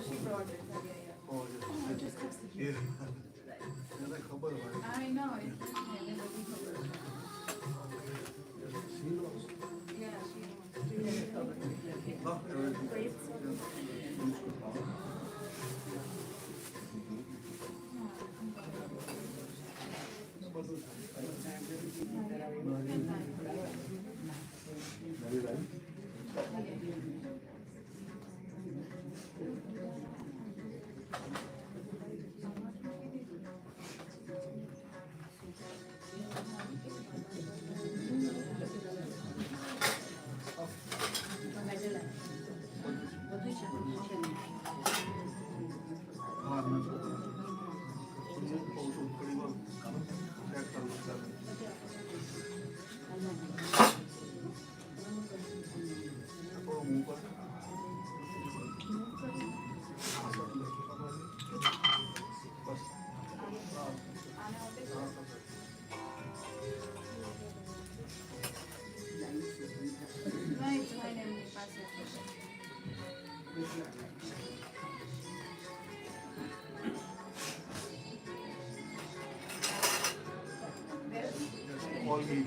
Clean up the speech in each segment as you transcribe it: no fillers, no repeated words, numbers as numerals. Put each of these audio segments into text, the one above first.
she brought it. Oh, yeah. I know. It's She knows. yeah, she Not everything. All me.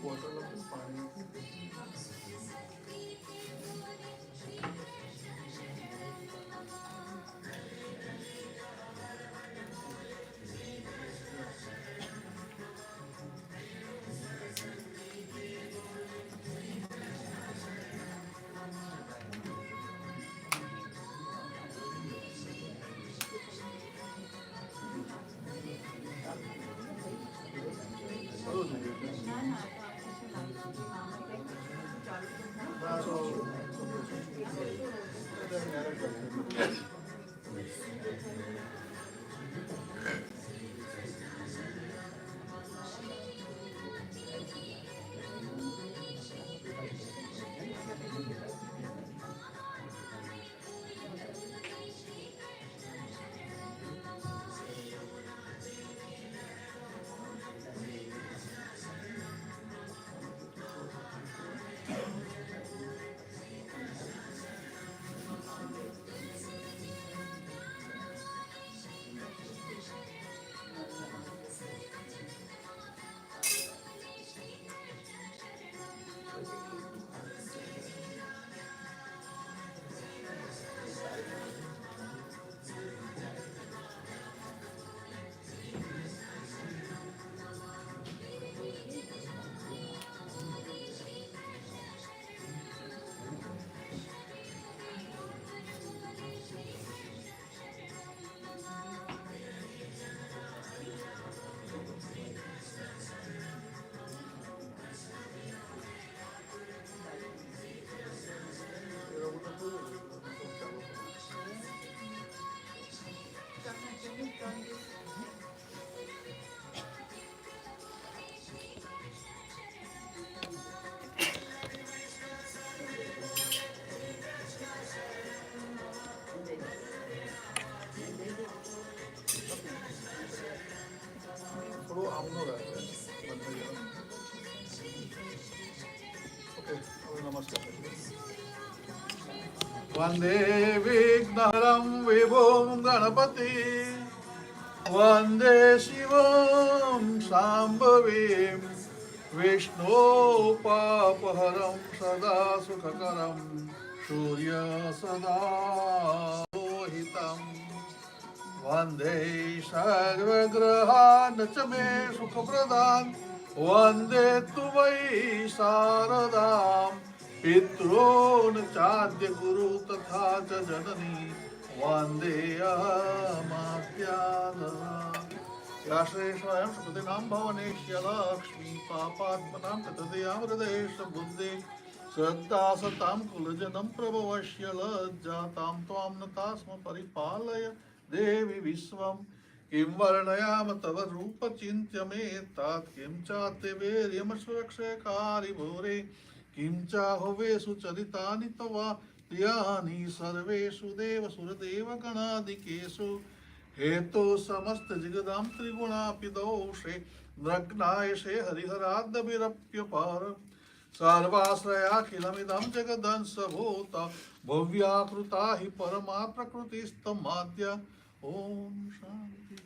Bottle of पानी. थोड़ा आमनो रहता है. Okay, नमस्कार. वंदे विघ्नहरं विभुं गणपति. वंदे शिवं शाम्भवीं विष्णु पापहरं सदा सुखकरं सूर्य सदा लोहितम्. वंदे सर्वग्रहान् च मे सुखप्रदान्. वंदे तु वै शारदां पितॄन् चाद्य गुरु तथा च जननी. वंदे अहमाद्यादरा. या श्री स्वयं सुकृतिनां भवनेश्य लक्ष्मी पापात्मनां तदयां हृदयेश बुद्धि श्रद्धा सतां कुलजनं प्रभवश्य लज्जातां त्वां नतास्म परिपालय देवी विश्वं. किं वर्णयाम तव रूप चिन्त्य मे तात. किं चाते वीर्यम सुरक्षकारी भूरे. किं चाहुवेषु चरितानि तव प्रियानि सर्वेषु देव सुरदेव गणादिकेषु. हेतु समस्त जगदां त्रिगुणापि दोषे नग्नायशे हरिहराद्यभिरप्यपार. सर्वाश्रयाखिलमिदं जगदंशभूत भव्याकृता हि परमा प्रकृतिस्तमाद्य. ओम शांति.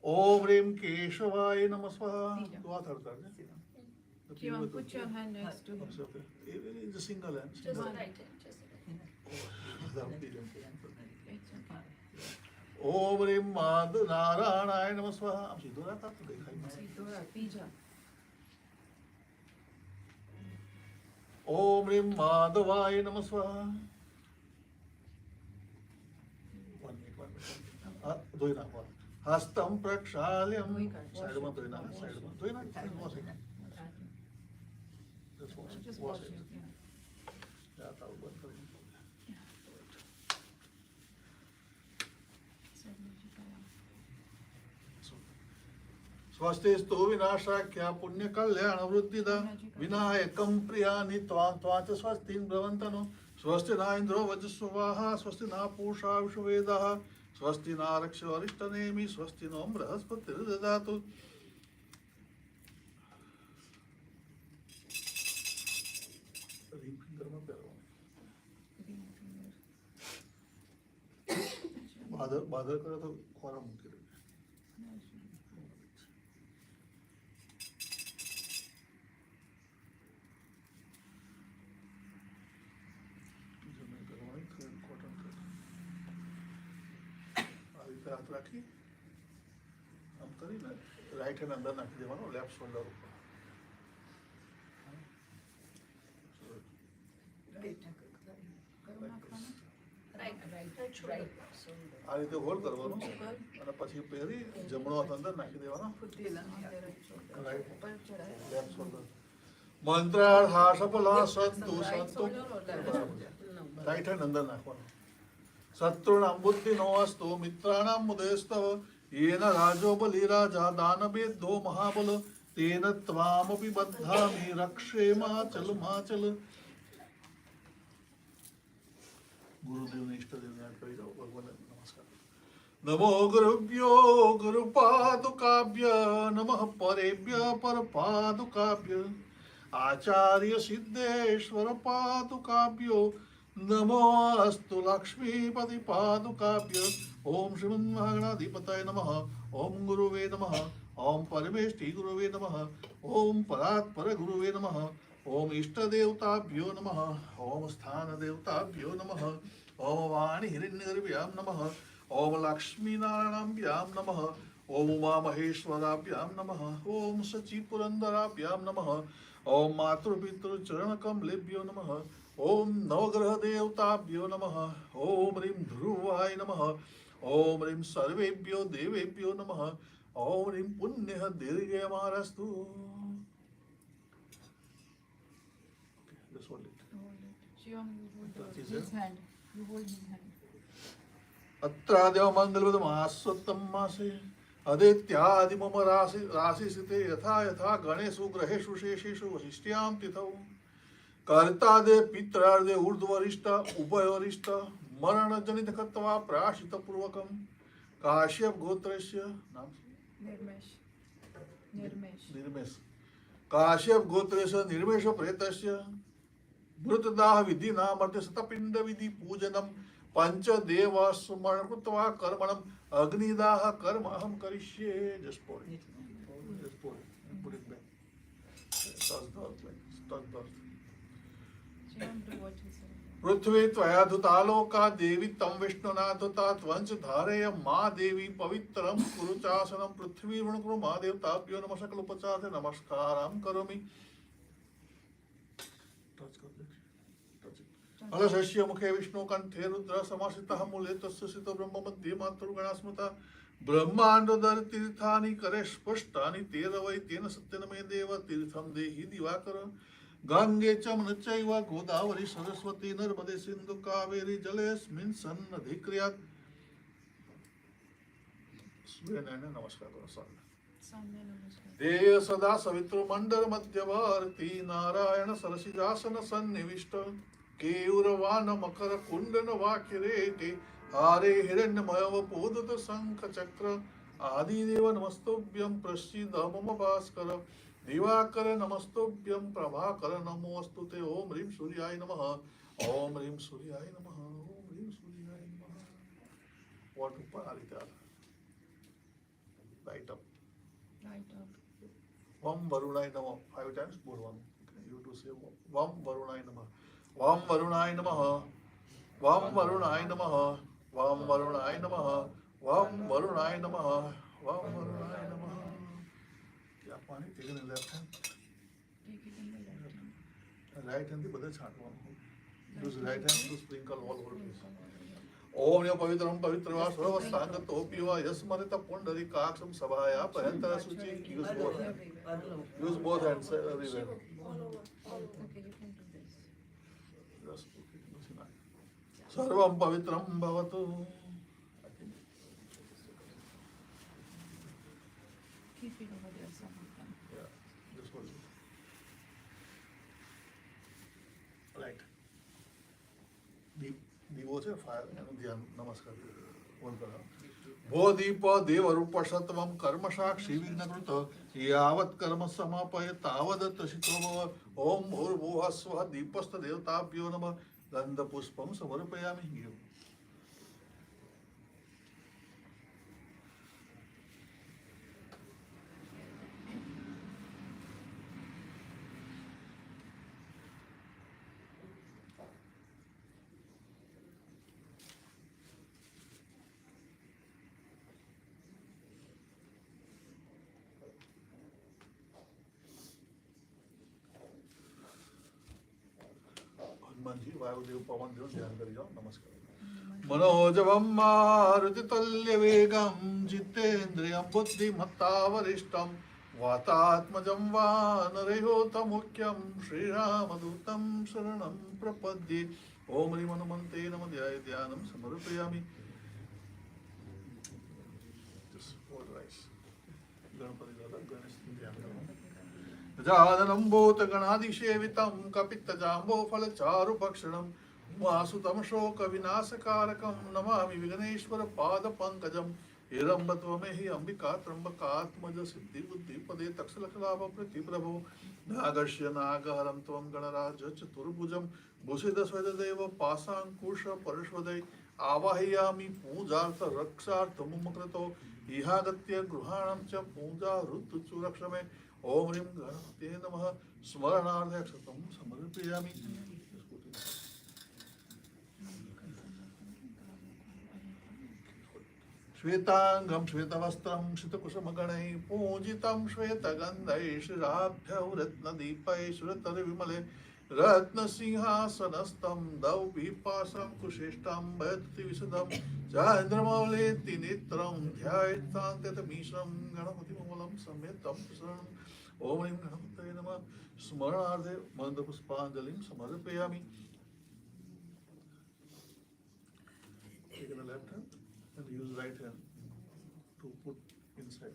ओम ह्रीं केशवाय नमः स्वाहा. दुआ करता है. Shivam, put your hand next to him. It's a single hand. Just right hand. Just right hand. ઓમ રીમ માદ નારાયણાય નમઃ સ્વાહા. આમ સીધો રાખા તો દેખાય. ઓમ રીમ માધવાય નમઃ સ્વાહા. ધોઈ નાખવા. હસ્તમ પ્રક્ષાલ્યમ. સાઈડમાં ધોઈ નાખ. સાઈડમાં ધોઈ નાખ. Just wash it. Yeah, તારું બંધ કરી. સ્વસ્તિસ્તુ વિનાશાખ્યા પુણ્ય કલ્યાણ વૃદ્ધિદા વિનાયકમ પ્રિયાનિ ત્વાચ સ્વસ્તિન ભ્રવંતનો સ્વસ્તિ ના ઇન્દ્રો વજસ્વાહા સ્વસ્તિ ના પૂષા વિશ્વવેદાઃ સ્વસ્તિ ના રક્ષો અરિષ્ટનેમિ સ્વસ્તિ નો બૃહસ્પતિર્દધાતુ. બાદર કરે તો ખોરા મૂકી દે. હાથ રાખી આમ કરીને રાઈટ હેન્ડ અંદર નાખી દેવાનો લેફ્ટ શોલ્ડર ઉપર. આ રીતે હોલ્ડ કરવાનું અને પછી પહેરી જમણો હાથ અંદર નાખી દેવાનો. Left shoulder. મંત્રાર્થા સફલા સંતુ સંતુ. રાઈટ હેન્ડ અંદર નાખવાનો. શત્રુણામ બુદ્ધિનો અસ્તુ મિત્રાણામ મુદેસ્તવ येन राजो बलिराजा दानवेद्यो महाबल तेन त्वामपि बद्धामि रक्षे माचल माचल. गुरुदेव ने इष्टदेव ने याद કરી જાઓ. ભગવાન નમસ્કાર. नमो गुरुभ्यो गुरुपादुकाभ्य नमः परेभ्य परपादुकाभ्य आचार्य सिद्धेश्वर पादुकाभ्यो नमो अस्तु लक्ष्मीपति पादुकाभ्य. ओम श्रीमन्महागणाधिपतये नमः. ओम गुरुवे नमः. ओम परमेष्टि गुरुवे नमः. ओम परात्पर गुरुवे नमः. ओम इष्टदेवताभ्यो नमः. ओम स्थानदेवताभ्यो नमः. ओम वाणी हिरण्यगर्भ्यां नमः. ओम लक्ष्मीनारायणाभ्यां नमः. ओम उमामहेश्वराभ्यां नमः. ओम सचिपुरन्दराभ्यां नमः. ओम मातृपितृचरणकमलेभ्यो नमः. ओम नवग्रह देवताभ्यो नमः. ओम ह्रीं ध्रुवाय नमः. ओम ह्रीं सर्वेभ्यो देवेभ्यो नमः. ओम ह्रीं पुण्यः दीर्घयमारस्तु. अत्रादेव मंगलवदमास्वत्तम मासे अदित्यादि मम राशिसिते यथा यथा गणेषु ग्रहेषु शेषेषु वशिष्ठ्यां तिथौ कर्तादे पित्रादे ऊर्ध्वरिष्ठ उभयवरिष्ठ मरण जनित कृत्वा प्राशित पूर्वकम काश्यप गोत्रस्य नाम निर्मेश काश्यप गोत्रस्य निर्मेश प्रेतस्य मृतदाह विधि नामर्थे शतपिंड विधि पूजनम पंच देव स्मरण कृत्वा कर्मणम अग्निदाह कर्म अहम करिष्ये. Just pour it. Just pour it. Put it back. Touch the earth. Touch the earth. पृथ्वी त्वया धुतालोका देवी तम विष्णुना धुता त्वंच धारय मा देवी पवित्रम कुरु चासनम पृथ्वी ऋण कुरु मा देवताभ्यो नमः सकल उपचार नमस्कारं करोमि. अलशस्य मुखे विष्णु कंठे रुद्र समासितः मूले तस्य सितो ब्रह्म मध्ये मातृगणा स्मृता ब्रह्मांडोदर तीर्थानि करे स्पष्टानि तेन वै तेन सत्यन मे देव तीर्थं देहि दिवाकर. गंगे चमन चैव गोदावरी सरस्वती नर्मदे सिंधु कावेरी जलेस्मिन् सन्नधिक्रियात्. सूर्यनारायण नमस्कार करो. देय सदा सवितृ मंडल मध्यवर्ती नारायण सरसिजासन सन्निविष्ट केयूरवान मकर कुंडन वाकिरेटे हारे हिरण्यमय वपोदत शंख चक्र आदिदेव नमस्तुभ्यं प्रसीद मम भास्कर दिवाकर नमस्तुभ्यं प्रभाकर नमोऽस्तु ते. ओम ह्रीं सूर्याय नमः. ओम ह्रीं सूर्याय नमः. ओम ह्रीं सूर्याय नमः. वॉट ऊपर आ रही है. Right up. वम वरुणाय नमः 5 times बोल. वन यू टू से वम वरुणाय नमः. वम वरुणाय नमः. वाम वरुणाय नमः वाम वरुणाय नमः वाम वरुणाय नमः वाम वरुणाय नमः क्या पानी take in the left hand right hand બધા છાંટવાનું use right hand to sprinkle all over place ओम या पवित्रम पवित्रवा सर्वसांगतोऽपि वा यस्मरित पुंडरीकाक्षं सभाया पयंतर शुचि use both hands everywhere सर्वं पवित्रं भवतु right દીવો છે ફાયર એનું ધ્યાન નમસ્કાર બોલ કરો ભો દીપ દેવરૂપ સત્વમ કર્મ સાક્ષી વિઘ્નકૃત યાવત કર્મ સમાપય તાવદ તૃષિતો ભવ ઓમ ભૂર્ભુવઃ સ્વઃ દીપસ્થ દેવતાભ્યો નમઃ ગંધ પુષ્પમ સમર્પયામિ वायुदेव पवन देव ध्यान करी जाओ नमस्कार मनोजवं मारुतितुल्यवेगं जितेन्द्रियं बुद्धिमत्तावरिष्ठं वातात्मजं वानरयोतमुख्यं श्रीरामदूतं शरणं प्रपद्ये ओम ह्रीं हनुमन्ते नमः ध्यानं समर्पयामि गणपति दादा गणेश ध्यान करो गजाननं भूतगणाधिसेवितं कपित्तजाम्बोफलचारुभक्षणं वासुतं शोकविनाशकारकं नमामि विघ्नेश्वर पादपङ्कजं हिरम्बत्वमेहि अम्बिका त्र्यम्बकात्मज सिद्धिबुद्धिपदे तक्षलकलाभप्रतिप्रभो नागस्य नागहरं त्वं गणराज चतुर्भुजं भूषितस्वदेव पाशाङ्कुशपरश्वदे आवाहयामि पूजार्थ रक्षार्थमुमकृतो इहागत्य गृहाणां च पूजा ऋतुचुरक्षमे ओम ह्रीं गणपते नमः स्मरणार्थं समर्पयामि श्वेतांगं श्वेतवस्त्रं श्वेतकुसुमगणैः पूजितं श्वेतगन्धैः शिराभ्यौ रत्नदीपैः सुरतरविमले रत्नसिंहासनस्थं दौपीपाशं कुशेष्टं वयतिविशदं चन्द्रमौलेति नेत्रं ध्यायेत्तान्त्यतमीशं गणपतिमूलं समेतं शरणम् ओम ह्रीं गणपतये नमः स्मरणार्थे मन्त्रपुष्पाञ्जलिं समर्पयामि Take the left hand and use right hand to put inside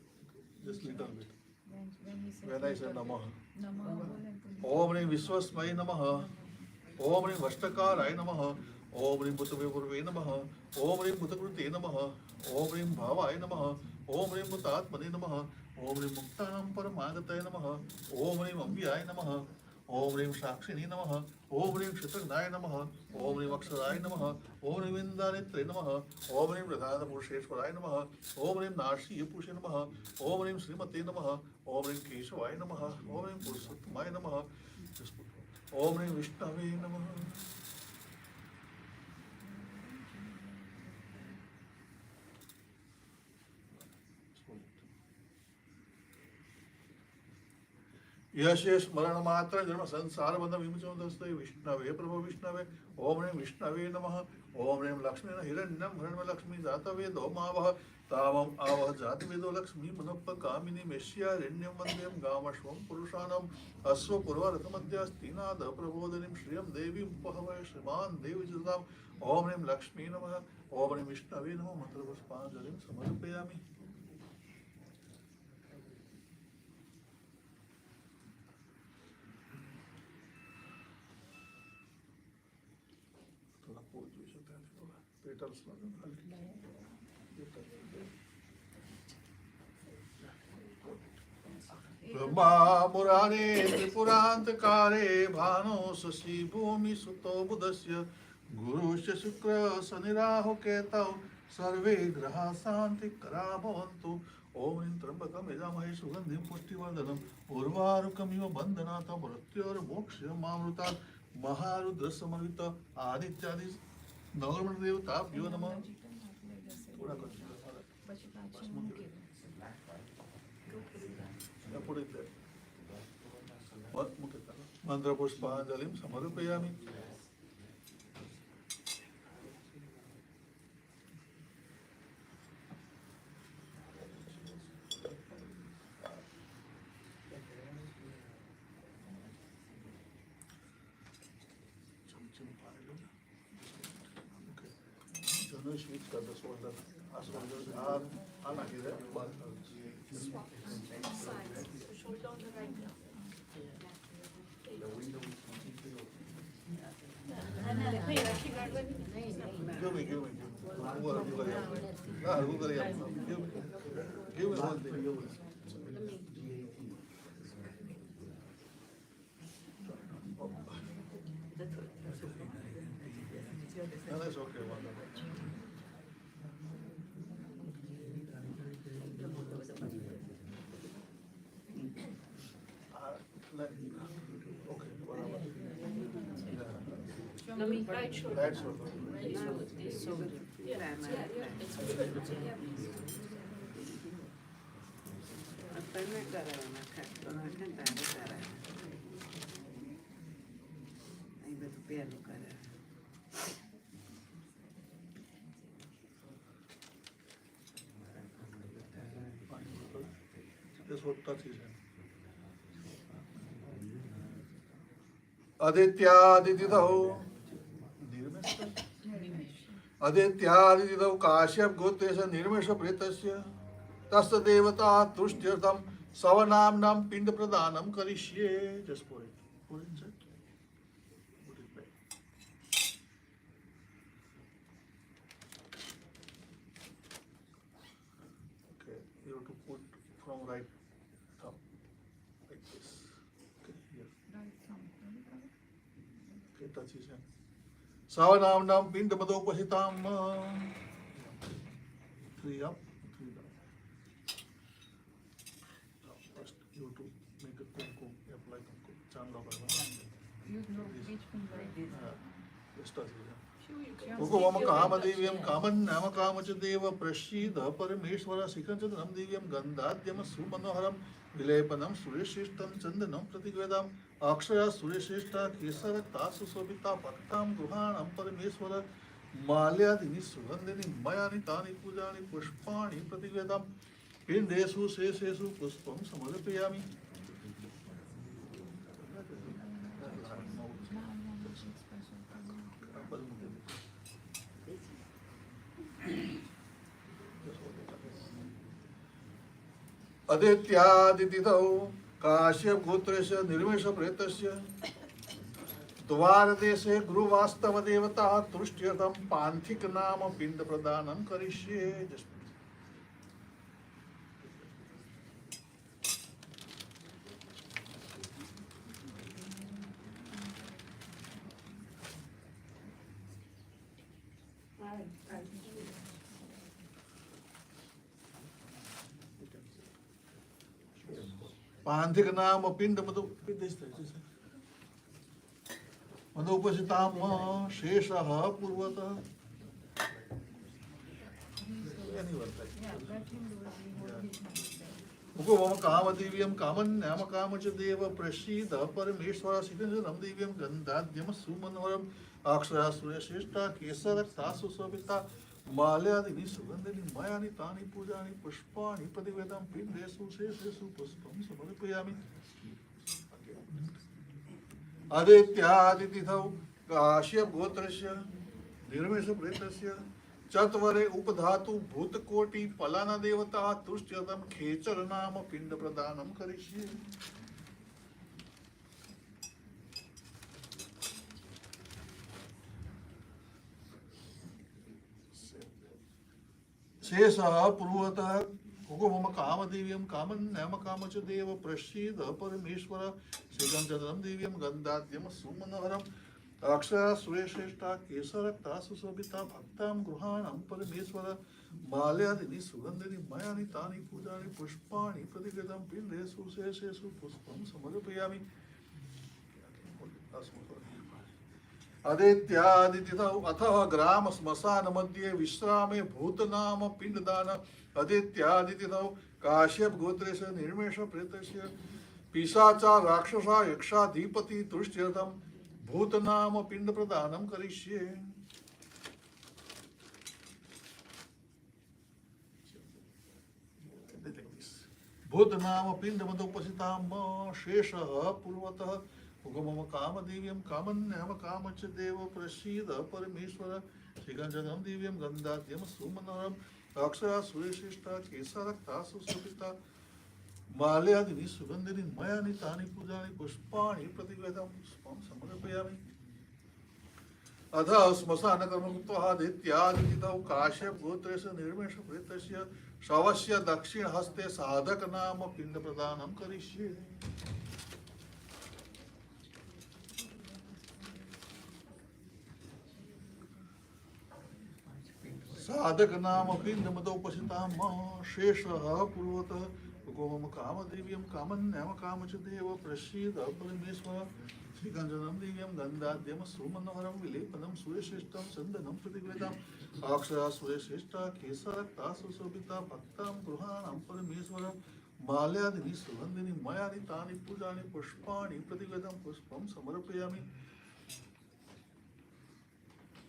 just little bit when I say Namah ओम ह्रीं विश्वस्मये नमः ओम ह्रीं वष्टकाराय नमः ओम ह्रीं भूतविभुर्वे नमः ओम ह्रीं भूतकृते नमः ओम ह्रीं भावाय नमः ओम ह्रीं भूतात्मने नमः ओम ह्रीं मुक्तानां परमागतये नमः ओम ह्रीं अम्बियाय नमः ओम ह्रीं साक्षिणे नमः ओम ह्रीं क्षत्रज्ञाय नमः ओम ह्रीं अक्षराय नमः ओम ह्रीं विन्दानेत्रे नमः ओम ह्रीं प्रधानपुरुषेश्वराय नमः ओम ह्रीं नारसिंहपुरुषे नमः ओम ह्रीं श्रीमते नमः ओम ह्रीं केशवाय नमः ओम ह्रीं पुरुषोत्तमाय नमः ओम ह्रीं विष्णवे नमः यश स्मरण मात्र जन्म संसार बंध विमुचोदस्ते विष्णवे प्रभु विष्णवे ओम ह्रीं विष्णवे नमः ओम ह्रीं लक्ष्मी हिरण्यं हिरण्य लक्ष्मी जातवेदो मावह तामम आवह जातवेदो लक्ष्मी मनोपकामिनी मेष्यारण्यं वन्द्यं गामश्वं पुरुषाणं अश्व पूर्वरथमध्यस्तिनाद प्रबोधिनीं श्रियं देवीं उपहवै श्रीमान् देवीजताम् ओम ह्रीं लक्ष्मी नमः ओम ह्रीं विष्णवे नमः मंत्रपुष्पाञ्जलिं समर्पयामि ब्रह्मा मुरारे त्रिपुरान्तकारे भानो शशि भूमि सुतो बुधस्य गुरुश्च शुक्र शनिराहु केतौ सर्वे ग्रहा शान्तिकरा भवन्तु ओम ह्रीं त्र्यम्बकं यजामहे सुगन्धिं पुष्टिवर्धनम् उर्वारुकमिव बन्धनात् मृत्योर्मोक्षमामृतात् महारुद्रसमन्वित आदित्यादि નવગ્રહ દેવતાભ્યો નમઃ. થોડા કરજો. બસ મૂકી દે. પૂરી દે. મૂકી દે. મંત્ર પુષ્પાંજલિ સમર્પયામિ. સ્વિચ કર દો. શોલ્ડર આ શોલ્ડર આ નાખી દે. બહાર Right shoulder. Right shoulder. Right shoulder. This shoulder. Yeah. It's good. This what touch is. आदित्यादितिथौ आदित्यादितिथौ Kashyap गोत्रेस्य Nirmesh प्रेतस्य तस्य देवता तुष्ट्यर्थं सवनाम्नां पिंड प्रदानं करिष्ये. Just pour it. Pour it inside. Put it back. Okay, you have to put from right thumb like this. Okay, here. Right thumb. Okay, touch his hand. Savanamnam pindamodopasitam. 3 up, 3 down. First, you have to make a kumkum, apply kumkum. Chandla Bhagwan. Use no each finger like this. Just touch it. Kukumam kamadeviyam kamannam kamach deva prashida parameshwara sikhanchadram devyam gandhadyam sumanoharam vilepanam sureshishtam chandanam pratigvedam akshaya sureshishta kesarata susobita bhaktam gruhanam parameshwara malyadini sugandhini mayani tani pujani pushpani pratigvedam pindesu sesesu puspam samarpayami. आदित्यादितिथौ Kashyap गोत्रस्य Nirmesh प्रेतस्य द्वारदेशे गुरुवास्तव देवता तुष्ट्यर्थं पांथिक नाम पिंड प्रदानं करिष्ये. पांथिक नाम पिंड मधुपसिताम शेषः पूर्वतः. मुकुमम कामदेव्यं कामन्याम कामच देव प्रसीद परमेश्वर सिद्धं देव्यं गन्धाद्यम सुमनोहरम अक्षरा सुरेश्रेष्ठा केसरक्ता सुशोभिता माल्यादिनी सुगंधिनी मयानि तानि पूजानि पुष्पाणि प्रतिवेदं पिंडेषु शेषेषु पुष्पं समर्पयामि. आदित्यादितिथौ काश्यप गोत्रस्य निर्मेष प्रेतस्य चत्वरे उपधातु भूतकोटि फलाना देवता तुष्ट्यर्थं खेचर नाम पिंड प्रदानं करिष्ये. शेषः पूर्वतः कुकुमम कामदेव्यं कामन्याम कामच देव प्रसीद परमेश्वर श्रीगंधर्वं देव्यं गन्धाद्यम सुमनोहरम अक्षरा सुरेश्रेष्ठा केसरक्ता सुशोभिता भक्तां गृहाणां परमेश्वर माल्यादिनी सुगंधिनी मयानि तानि पूजानि पुष्पाणि प्रतिगतं पिंडेषु शेषेषु पुष्पं समर्पयामि. अदित्यादितिथौ अथ ग्राम श्मशान मध्ये विश्रामे भूतनाम पिंडदान अदित्यादितिथौ काश्यप गोत्रेश निर्मेश प्रेतस्य पिशाचा राक्षसा यक्षाधिपति तुष्ट्यर्थम भूतनाम पिंड प्रदानम करिष्ये. भूतनाम पिंड मदोपसिताम शेषः पूर्वतः मम कामदेव्यं कामन्यम कामच देव प्रसीद परमेश्वर श्रीगंजनम दिव्यम गंधाद्यम सुमनरम अक्षरा सुरेशिष्टा केसरक्ता सुशोभिता माल्यादिनी सुगंधिनी मयानि तानि पूजानि पुष्पाणि प्रतिवेदं समर्पयामि. अथ श्मशानकर्मकृत्वादित्यादितिथौ काश्यप गोत्रेश निर्मेष प्रेतस्य शवस्य दक्षिण हस्ते साधक नाम पिंड प्रदानम करिष्ये. साधक नाम पिंड मदोपसिताम शेषः पूर्वतः मम कामदेव्यं कामन्यम कामच देव प्रसीद परमेश्वर श्रीगंजनम दिव्यं गंधाद्यम सुमनोहरम विलेपनम सुरेशिष्टम चंदनम प्रतिगृहीतम् अक्षरा सुरेशिष्टा केसरक्ता सुशोभिता भक्तां गृहाणां परमेश्वरं माल्यादिनी सुगंधिनी मयानि तानि पूजानि पुष्पाणि प्रतिगृहीतं पुष्पं समर्पयामि.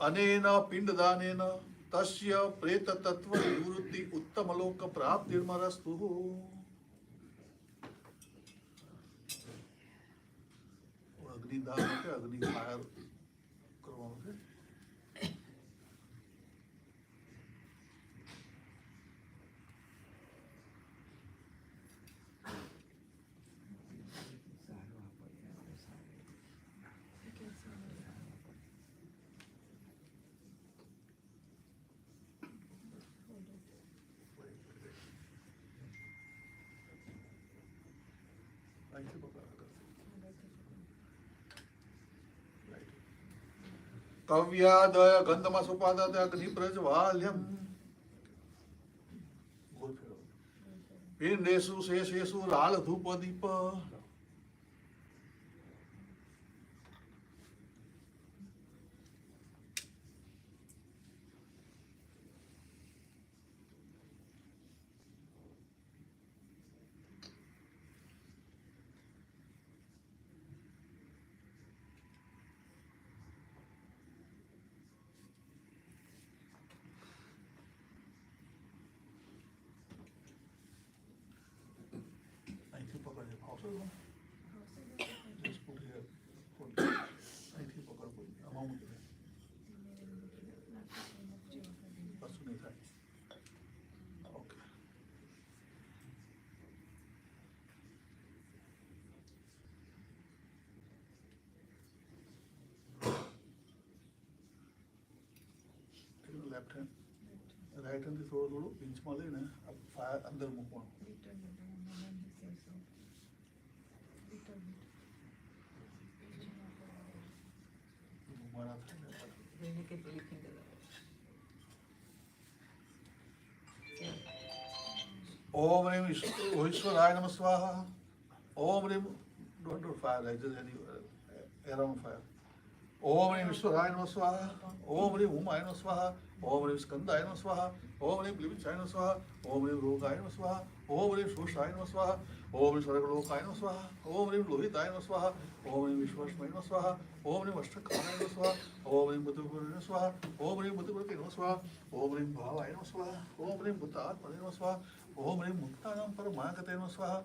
अनेन पिंडदानेन तस्य प्रेततत्व निवृत्ति उत्तमलोक प्राप्तिर्मरस्तु. अग्निदान के अग्नि फायर करवाओ से कव्यादय गंधमासुपादाय अग्निप्रज्वाल्यम् पिंडेषु शेषेषु लालधूपदीप लेफ्ट हैंड राइट हैंड थोड़ा थोड़ा पिंच में लेना अब फायर अंदर मुकना ओम ह्रीं ईश्वराय नमः स्वाहा. ओम ह्रीं don't fire like this any around fire. ओम ह्रीं ईश्वराय नमः स्वाहा. ओम ह्रीं उमाय नमः स्वाहा. ओम ह्रीं स्कंदाय नमः स्वाहा. ओम ह्रीं ब्लिविचाय नमः स्वाहा. ओम ह्रीं रोगाय नमः स्वाहा. ओम ह्रीं शोषाय नमः स्वाहा. ओम ह्रीं सर्वलोकाय नमः स्वाहा. ओम ह्रीं लोहिताय नमः स्वाहा. ओम ह्रीं विश्वस्मय नमः स्वाहा. ओम ह्रीं अष्टकामाय नमः स्वाहा. ओम ह्रीं बुद्धिपुरुषाय नमः स्वाहा. ओम ह्रीं बुद्धिवृत्ते नमः स्वाहा. ओम ह्रीं भावाय नमः स्वाहा. ओम ह्रीं भूतात्मने नमः स्वाहा. ओम ह्रीं मुक्तानां परमागते नमः स्वाहा.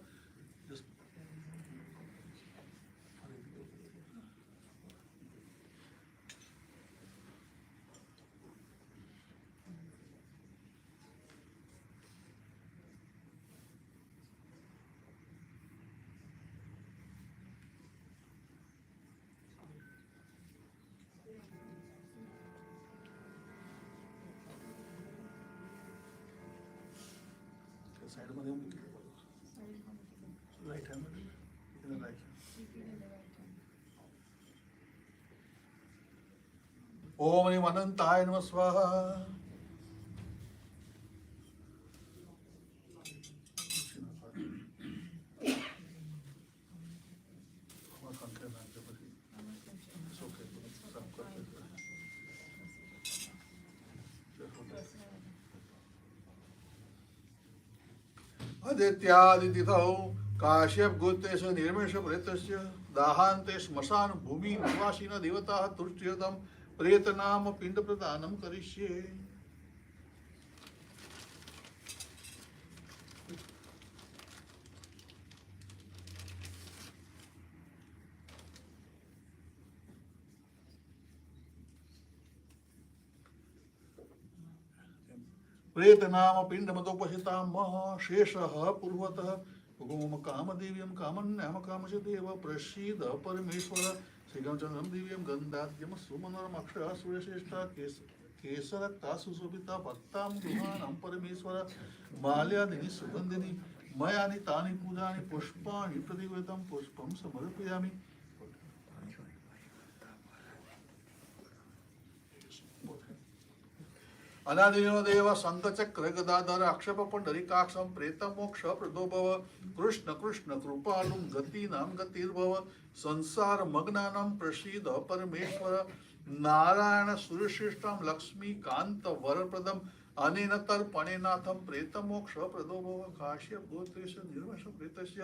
साइड में हम राइट हैंड में इधर राइट. ओम ह्रीं अनंताय नमः स्वाहा. संख्या नाम के पति अदित्यादितिथौ काश्यप गोत्रेश निर्मेश प्रेतस्य दाहान्ते श्मशान भूमि निवासिन देवताः तुष्यतम प्रेतनाम पिंड प्रदानम करिष्ये. प्रेतनाम पिंडमतोपहिताम शेषः पूर्वतः ओम कामदेव्यं कामन्याम कामच देव प्रसीद परमेश्वर श्रीरामचंद्रम दिव्यं गंधाद्यम सुमनोरम अक्षय सूर्यश्रेष्ठा केसरक्ता सुशोभिता भक्तां गृहाणां परमेश्वर माल्यादिनी सुगंधिनी मयानि तानि पूजानि पुष्पाणि प्रतिवेदं पुष्पं समर्पयामि. अनादिनो देव शंखचक्र गदाधर अक्षप पुंडरीकाक्षं प्रेत मोक्ष प्रदो भव कृष्ण कृष्ण कृपालुं गतीनां गतिर्भव संसार मग्नानां प्रसीद परमेश्वर नारायण सूर्यश्रेष्ठं लक्ष्मी कांत वरप्रदम अनेन तर्पणेनाथं प्रेत मोक्ष प्रदो भव काश्यप गोत्रेश निर्मेश प्रेतस्य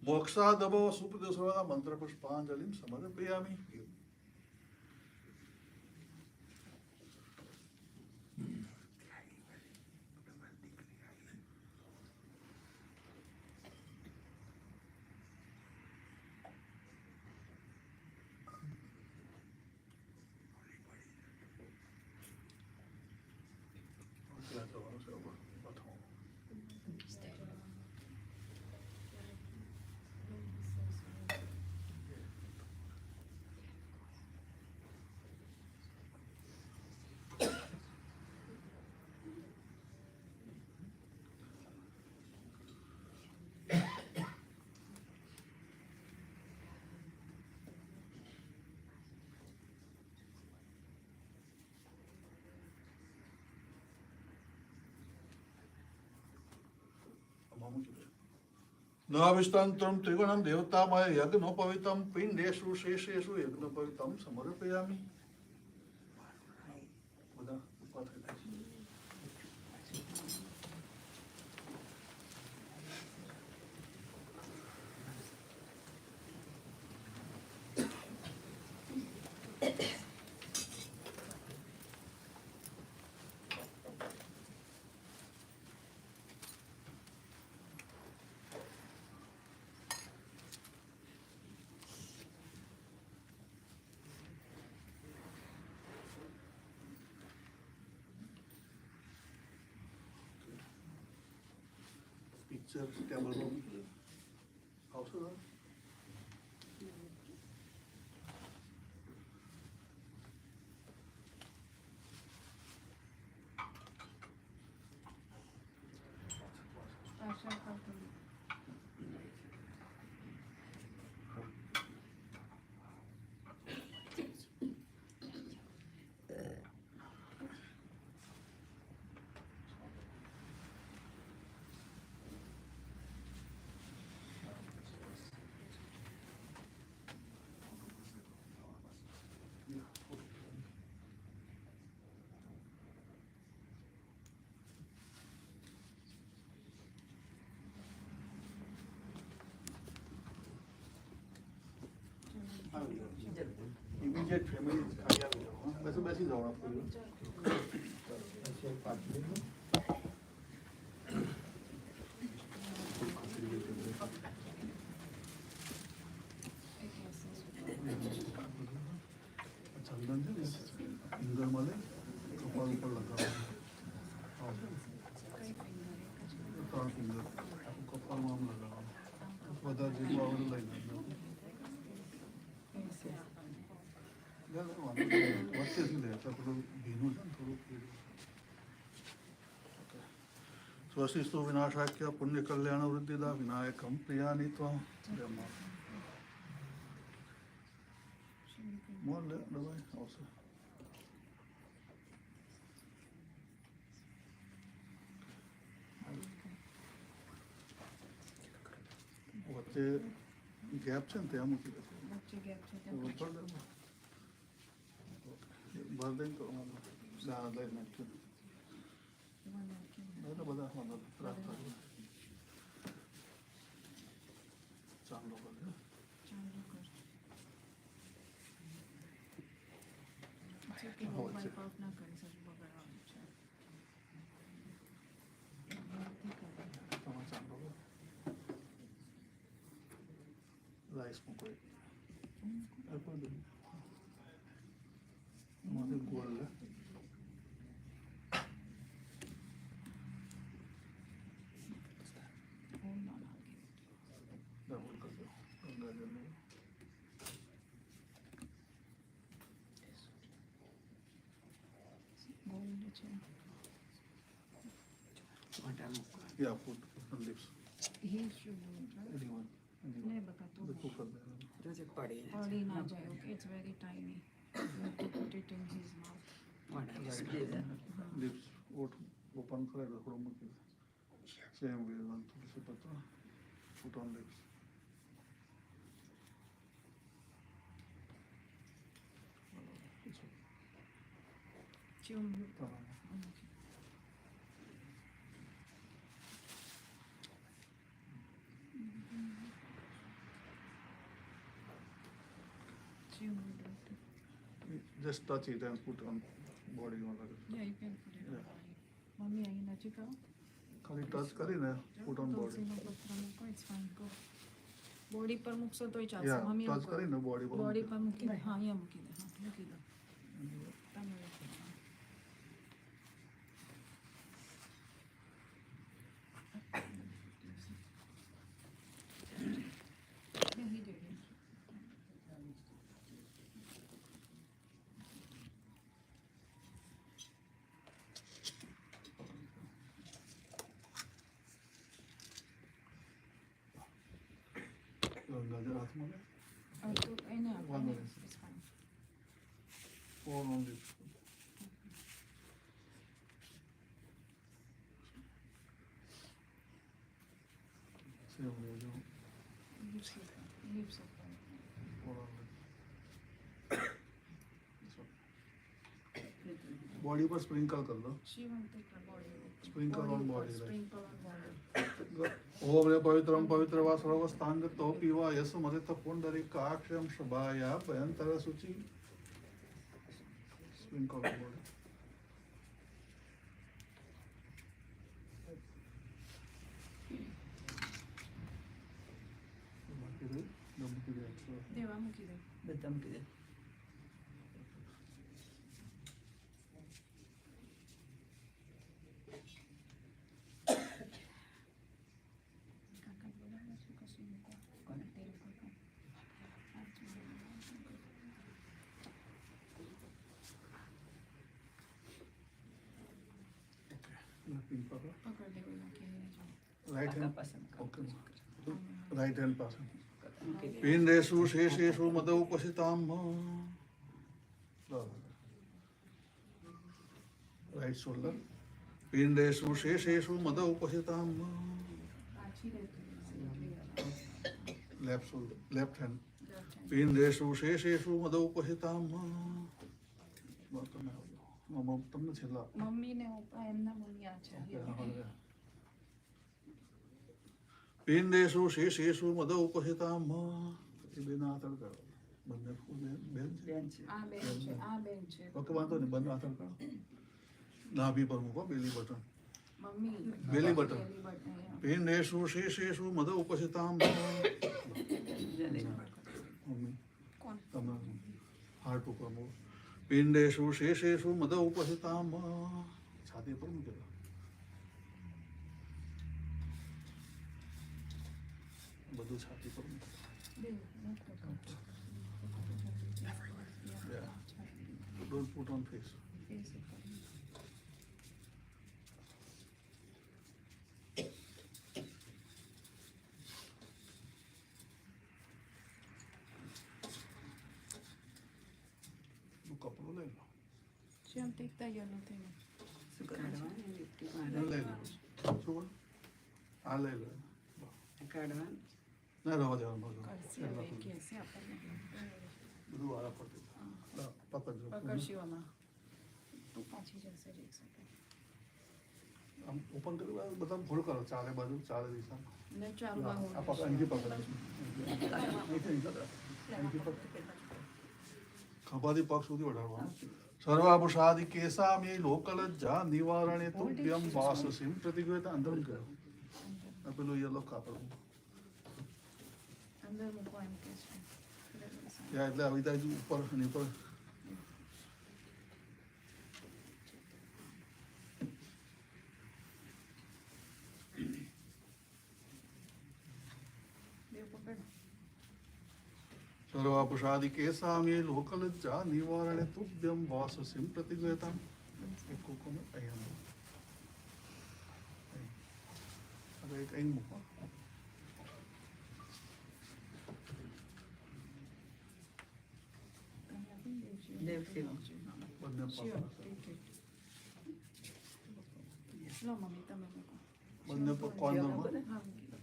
मोक्षाद भव सुप्रदो सर्वदा मंत्र पुष्पांजलिं समर्पयामि. नविष्टंत्रं त्रिगुणं देवतामय यज्ञोपवीतं पिंडेषु शेषेषु यज्ञोपवीतं समर्पयामि. Immediate family खाली आ जाओ. वैसे वैसे जाओ आप लोग. ऐसे पार्ट ले लो. चंदन जी इंदर माले कपाल ऊपर लगा. तार इंदर कपाल माम लगा. वदा जी पावर लगा. स्वस्तिस्तु विनाशाख्य पुण्य कल्याण वृद्धिदा विनायकं प्रियानि त्वं. More dawai also. વચ્ચે ગેપ છે ને ત્યાં મૂકી દે. વચ્ચે ગેપ છે ત્યાં ભર દઈને તો લઈ નાખ્યું. બધા ત્રાસ થાય. વાઇપ આઉટ ના કરી શકે, બગાડવાનું છે. તમે ચાલો રાઈસ મૂકો એમાંથી ગોળ લે ડબલ કરી દો ગંગાજળનું. ગોલ્ડ છે. Yeah, put on lips. He should do it, right? Anyone. नहीं बता तो देखो कर दे. पड़ी ना जाए. Okay, it's very tiny. You have to put it in his mouth. Lips. Open करेगा थोड़ा मुझे. Same way one थोड़ी सी पता. Put on lips. Chum. Just touch it and put on body on. Yeah, you can put it on body. Mummy, are you नजीक आओ? खाली touch કરીને put on body. तुलसीનો પત્ર મૂકો, it's fine, go. બોડી પર મૂકશો તોય ચાલશે. Yeah, મમ્મી touch કરીને body પર. બોડી પર મૂકી દે. હા, અહીંયા મૂકી દે. હા, મૂકી દો. તમે મૂકો. Yeah, he did it. ગંગાજળ હાથમાં લે. તો એને આપો. One minute. It's fine. Pour on lips. Same way जो Leaves of pour on lips. Body पर स्प्रिंकल कर लो. She wanted her body. Sprinkle on body, right? Sprinkle on body. ओम रे पवित्रम पवित्र वा सर्वस्थांग तो पीवा यसु मदित पुंडरीकाक्षम शभाया भयंतर शुचि. Sprinkle on body. દેવા મૂકી દે. બધા મૂકી દે. કાકા બોલાવે છે કશું મૂકો. કોને? તેલ કાકા. પકડ દેવું નાખી. Right કાકા hand. પસંદ કરો. Okay. Right hand person. મૂકી દે. पिंडेषु शेषेषु मदौपसितां. Right shoulder. पिंडेषु शेषेषु मदौपसितां. પાછી રહેતી. Left shoulder. Left hand. Left hand. पिंडेषु शेषेषु मदौपसितां. તમને છેલ્લા મમ્મીને એમના મમ્મી આ છે. पिंडेषु शेषेषु मदौपसितां. એ બેના હાથળ કરો. બંને બેન છે. બેન છે. આ બેન છે. આ બેન છે. ઓકે વાંધો નહીં બંને હાથળ કરો. નાભી પર મૂકો બેલી બટન. મમ્મી બેલી બટન. belly button, yeah. पिंडेषु शेषेषु मदौपसितां. જેને મમ્મી કોણ? તમે હાર્ટ ઉપર મૂકો. पिंडेषु शेषेषु मदौपसितां. છાતી પર મૂકેલો. બધું છાતી પર મૂકો. બે not the cut. Yeah. Don't put on face. Face ઉપર. કપડું લઈ લો. શ્યામ take the yellow thing. શું કાઢવાનું? લિપસ્ટિક લઈ મારવાનું. લો. શું? આ લઈ લો. કાઢવાનું. ના રહેવા દેવાનું બધું. કરશે હવે કહેશે આપણને. બધું વાળા પડતું. પકડજો. પકડ શિવામાં. તું પાછી જશે જ એક સેકન્ડ. આમ ઓપન કરી બધા ફોલ્ડ કરો ચારે બાજુ ચારે દિશામાં. ને ચાલુ આ પકડ અહીંથી પકડ. અહીંથી પકડ. ખભાથી પગ સુધી વધારવાનું. સર્વાભૂષાદિ કેસામે લોકલજ્જા નિવારણે તુભ્યમ વાસસીમ પ્રતિગૃહતા અંદર ગયો. આ પેલું યલો કાપડ અંદર મૂકો એમ કે છે. ત્યાં એટલે આવી જાય ઉપર અને ઉપર બે પકડ. સર્વાભૂષાદિ કેસામે લોકલજ્જા નિવારણે તુભ્યમ વાસસીમ પ્રતિગૃહતા. એક કોકોને અહીંયા હવે એક અહીં મૂકો. દેવસેવા. બંને Sure, પગ take it. લો મમ્મી તમે મૂકો. બંને પગ કોર્નરમાં હા મૂકી દો.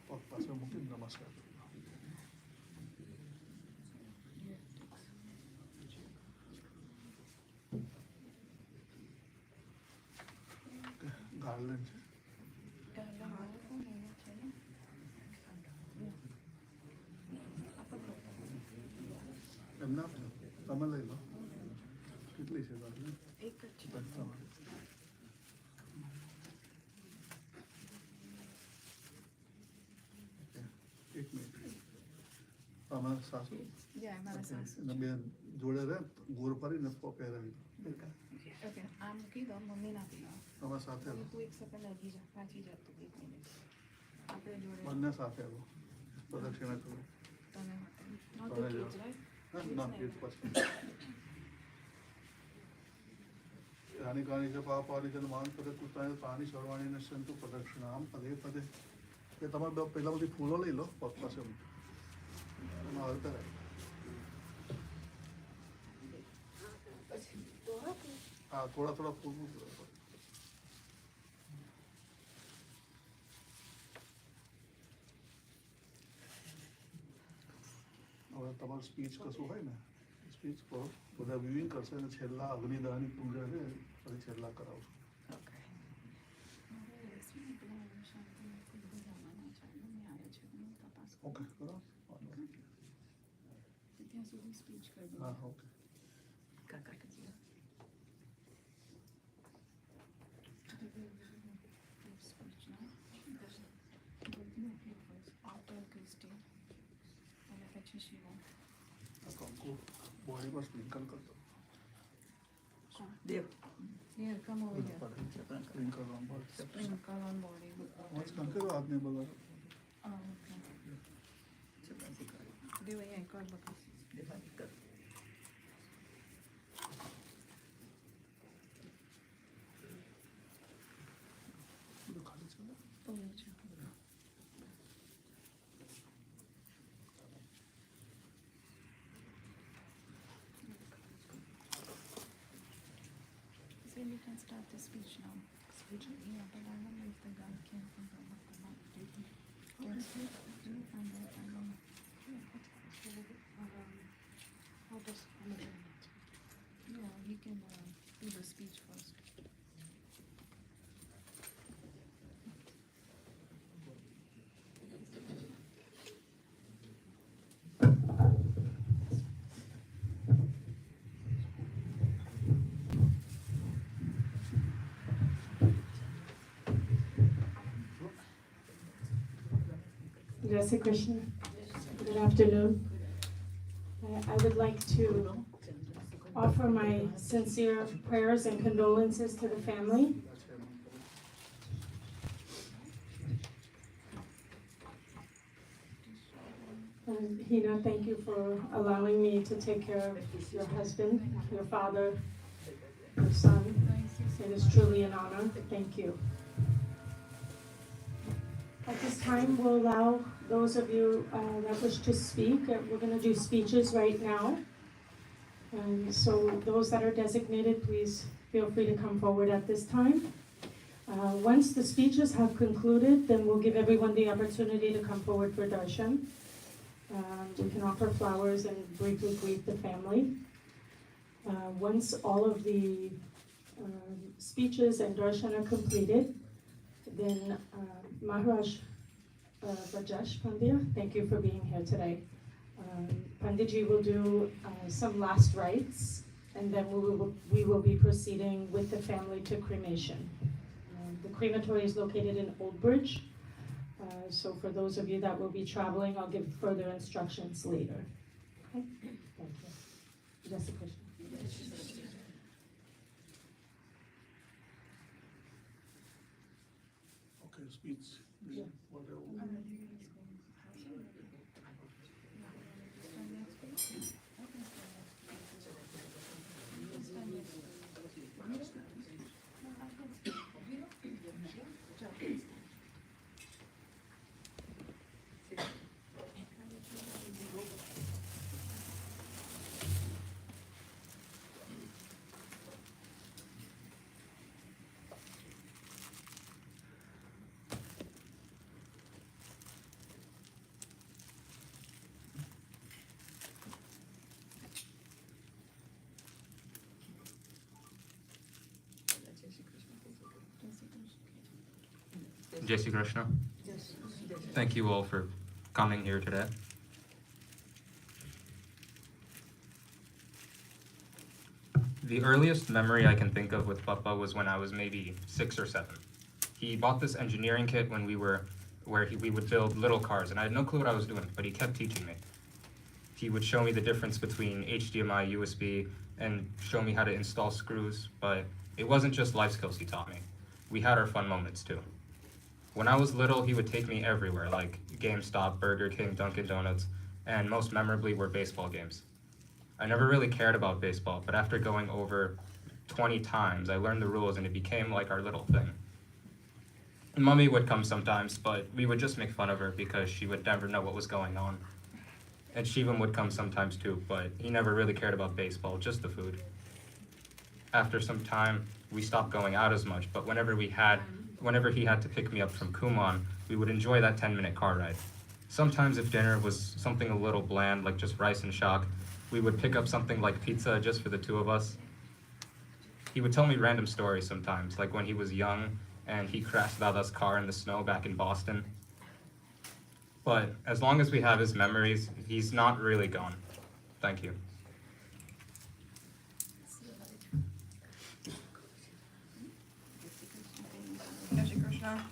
પગ પાછળ મૂકી નમસ્કાર કરો. ગાર્લેન્ડ છે. પહેલા હાથ કોણ એવો છે ને? એમ ના આપજો. તમે લઈ લો. કેટલી છે ગાર્લેન્ડ? એક જ છે. એક મિનિટ. તમારા સાસુ યા મારા સાસુ. અને બે જોડે રહે ગોળ ફરીને પહેરાવી દો. ઓકે આ મૂકી દો મમ્મી નાખી દો. તમે સાથે રહો. તું એક સેકન્ડ લગી જા પાછી જા તું 1 મિનિટ. આપણે જોડે બંને સાથે રહો. પ્રદક્ષિણા કરો. તમે not તમે the જાઓ. kids, right? હા, ના એ પછી यानी कानि च पापानि च मान पदे कृतानि तानि सर्वाणि नश्यन्तु प्रदक्षिणां पदे पदे. એ તમે પહેલા બધી ફૂલો લઈ લો પગ પાસે એમાં હવે કરાય. હા થોડા થોડા ફૂલ મૂકી દો. હવે તમારું સ્પીચ કશું હોય ને સ્પીચ કરો બધા વ્યુઇંગ કરશે અને છેલ્લા અગ્નિદાનની પૂજા છે પછી છેલ્લા કરાવશું. ઓકે કરો. ત્યાં સુધી સ્પીચ કરી દો. હા ઓકે. કાકા કજી. સ્પીચ ના આફ્ટર ક્રિસ્ટી અને પછી શિવા. કંકુ બોડી પર સ્પ્રિંકલ કરતો. દેવ. Here, come over here. Sprinkle on body. Sprinkle on body with મસ્ત water. કંકુ આદમી બગાડો. Oh, okay. દેવ અહીંયા એક વાર બતાવ. દેવાલી કર. બધું ખાલી છે ને? તો એ છે. So you can start the speech now. Speech? Yeah, but I don't know if the guy can think of what the mic did. Can speak? And then I don't know. How does yeah, he can do the speech first. Jai Shri Krishna. Good afternoon. I would like to offer my sincere prayers and condolences to the family. And Hina, thank you for allowing me to take care of your husband, your father, your son. It is truly an honor. Thank you. At this time, we'll allow those of you that wish to speak. We're going to do speeches right now. And so those that are designated, please feel free to come forward at this time. Once the speeches have concluded, then we'll give everyone the opportunity to come forward for darshan. We can offer flowers and briefly greet the family. Once all of the speeches and darshan are completed, then Maharaj Rajesh Pandya, thank you for being here today. Panditji will do some last rites, and then we will be proceeding with the family to cremation. The crematory is located in Old Bridge, so for those of you that will be traveling, I'll give further instructions later. Okay? Thank you. Jai Shri Krishna. Okay, speech. Yeah. Whatever. Jai Shri Krishna. Thank you all for coming here today. The earliest memory I can think of with Papa was when I was maybe 6 or 7. He bought this engineering kit when we would build little cars, and I had no clue what I was doing, but he kept teaching me. He would show me the difference between HDMI, USB, and show me how to install screws, but it wasn't just life skills he taught me. We had our fun moments too. When I was little, he would take me everywhere, like GameStop, Burger King, Dunkin' Donuts, and most memorably were baseball games. I never really cared about baseball, but after going over 20 times, I learned the rules and it became like our little thing. Mummy would come sometimes, but we would just make fun of her because she would never know what was going on. And Shivam would come sometimes too, but he never really cared about baseball, just the food. After some time, we stopped going out as much, but whenever he had to pick me up from Kumon, we would enjoy that 10-minute car ride. Sometimes if dinner was something a little bland, like just rice and shak, we would pick up something like pizza just for the two of us. He would tell me random stories sometimes, like when he was young and he crashed Dada's car in the snow back in Boston. But as long as we have his memories, he's not really gone. Thank you. Jai Shri Krishna.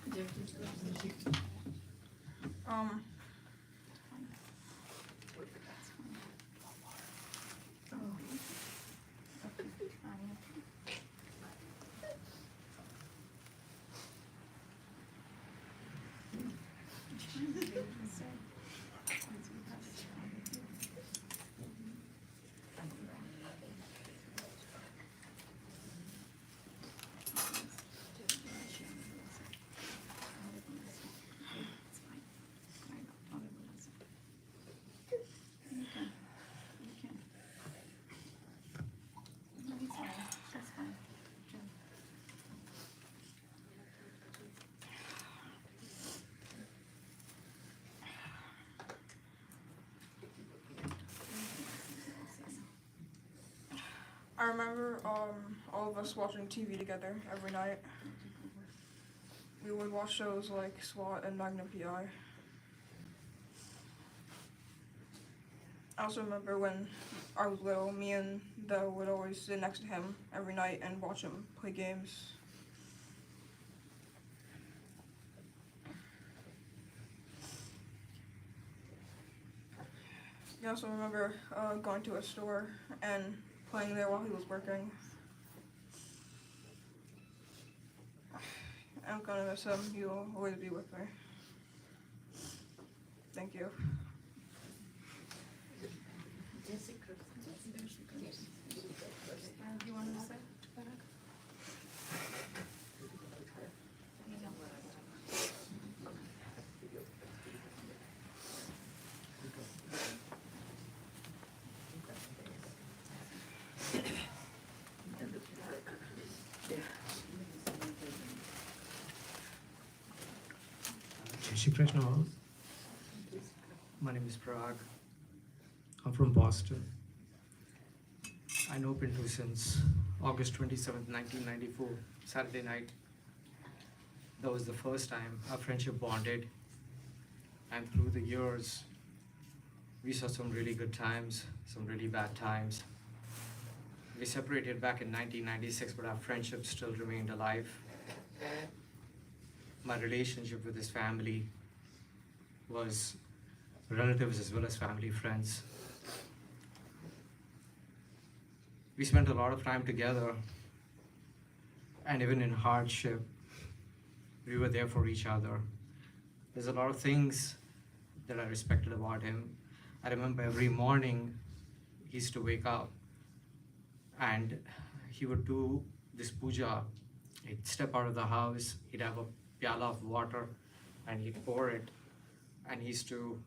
I remember all of us watching TV together every night. We would watch shows like SWAT and Magnum PI. I also remember when I was little, me and Dell would always sit next to him every night and watch him play games. I also remember going to a store and playing there while he was working. I'm gonna miss him. He'll always be with me. Thank you. You wanted to say? Jai Shri Krishna. My name is Parag. I'm from Boston. I know Pinto since August 27th, 1994, Saturday night. That was the first time our friendship bonded. And through the years, we saw some really good times, some really bad times. We separated back in 1996, but our friendship still remained alive. My relationship with his family was relatives as well as family friends. We spent a lot of time together, and even in hardship, we were there for each other. There's a lot of things that I respected about him. I remember every morning he used to wake up and he would do this puja. He'd step out of the house, he'd have a pyala of water and he'd pour it, and he used to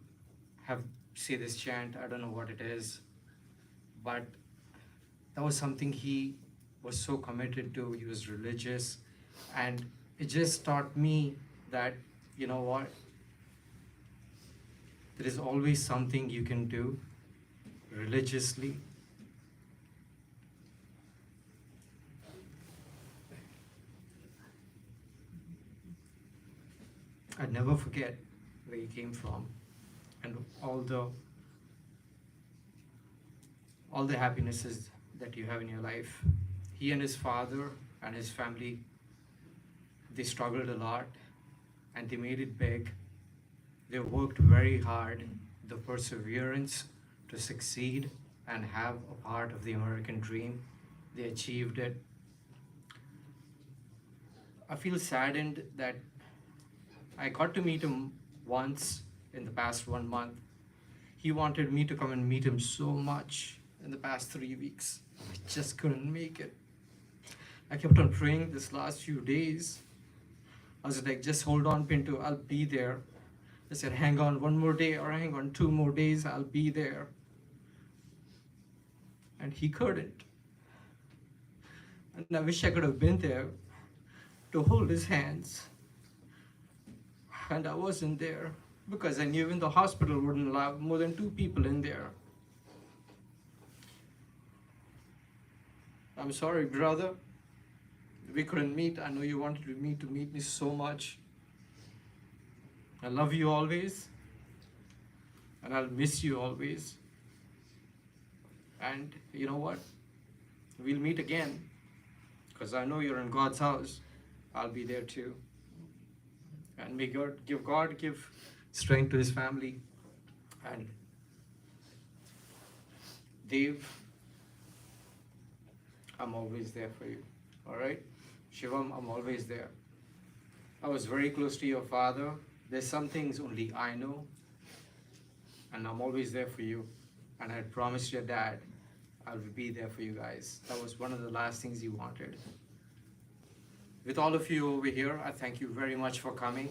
say this chant. I don't know what it is, but that was something he was so committed to. He was religious, and it just taught me that, you know what, there is always something you can do religiously. I'd never forget where he came from and all the happinesses that you have in your life. He and his father and his family, they struggled a lot and they made it big. They worked very hard, the perseverance to succeed and have a part of the American dream. They achieved it. I feel saddened that I got to meet him once in the past 1 month. He wanted me to come and meet him so much in the past 3 weeks. I just couldn't make it. I kept on praying this last few days. I was like, just hold on, Pinto, I'll be there. I said, hang on 1 more day or hang on 2 more days, I'll be there. And he couldn't. And I wish I could have been there to hold his hands. And I wasn't there because I knew even the hospital wouldn't allow more than 2 people in there. I'm sorry, brother. We couldn't meet. I know you wanted to meet me so much. I love you always. And I'll miss you always. And you know what? We'll meet again. Because I know you're in God's house. I'll be there too. And may God give strength to his family. And Dave, I'm always there for you. All right? Shivam, I'm always there. I was very close to your father. There's some things only I know. And I'm always there for you. And I promised your dad I will be there for you guys. That was one of the last things he wanted. With all of you over here, I thank you very much for coming.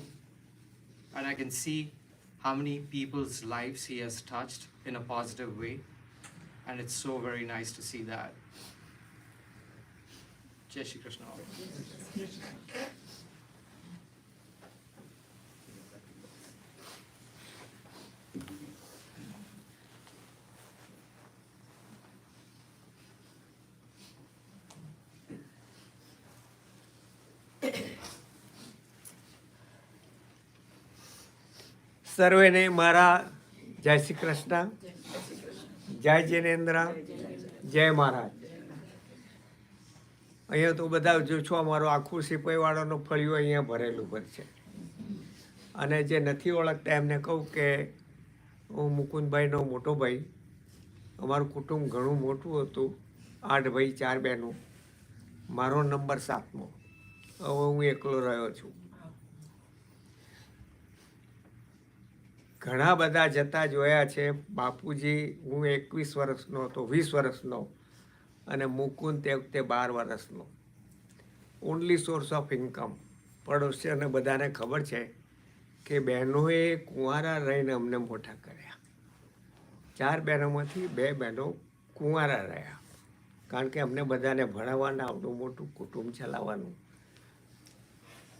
And I can see how many people's lives he has touched in a positive way. And it's so very nice to see that. Jai Shri Krishna. સર્વેને મારા જય શ્રી કૃષ્ણ, જય જિનેન્દ્ર, જય મહારાજ. અહીંયા તો બધા જો છો, અમારું આખું સિપાહીવાળાનું ફળિયું અહીંયા ભરેલું ભર છે. અને જે નથી ઓળખતા એમને કહું કે હું મુકુંદભાઈનો મોટો ભાઈ. અમારું કુટુંબ ઘણું મોટું હતું, 8 ભાઈ 4 બહેનો. મારો નંબર 7મો. હવે હું એકલો રહ્યો છું. ઘણા બધા જતા જોયા છે. બાપુજી હું 21 વર્ષનો હતો, 20 વર્ષનો, અને મુકુંદ તે વખતે 12 વર્ષનો. Only source of income. પડોશીઓને બધાને ખબર છે કે બહેનોએ કુંવારા રહીને અમને મોટા કર્યા. 4 બહેનોમાંથી 2 બહેનો કુંવારા રહ્યા, કારણ કે અમને બધાને ભણાવવાના, આવડું મોટું કુટુંબ ચલાવવાનું.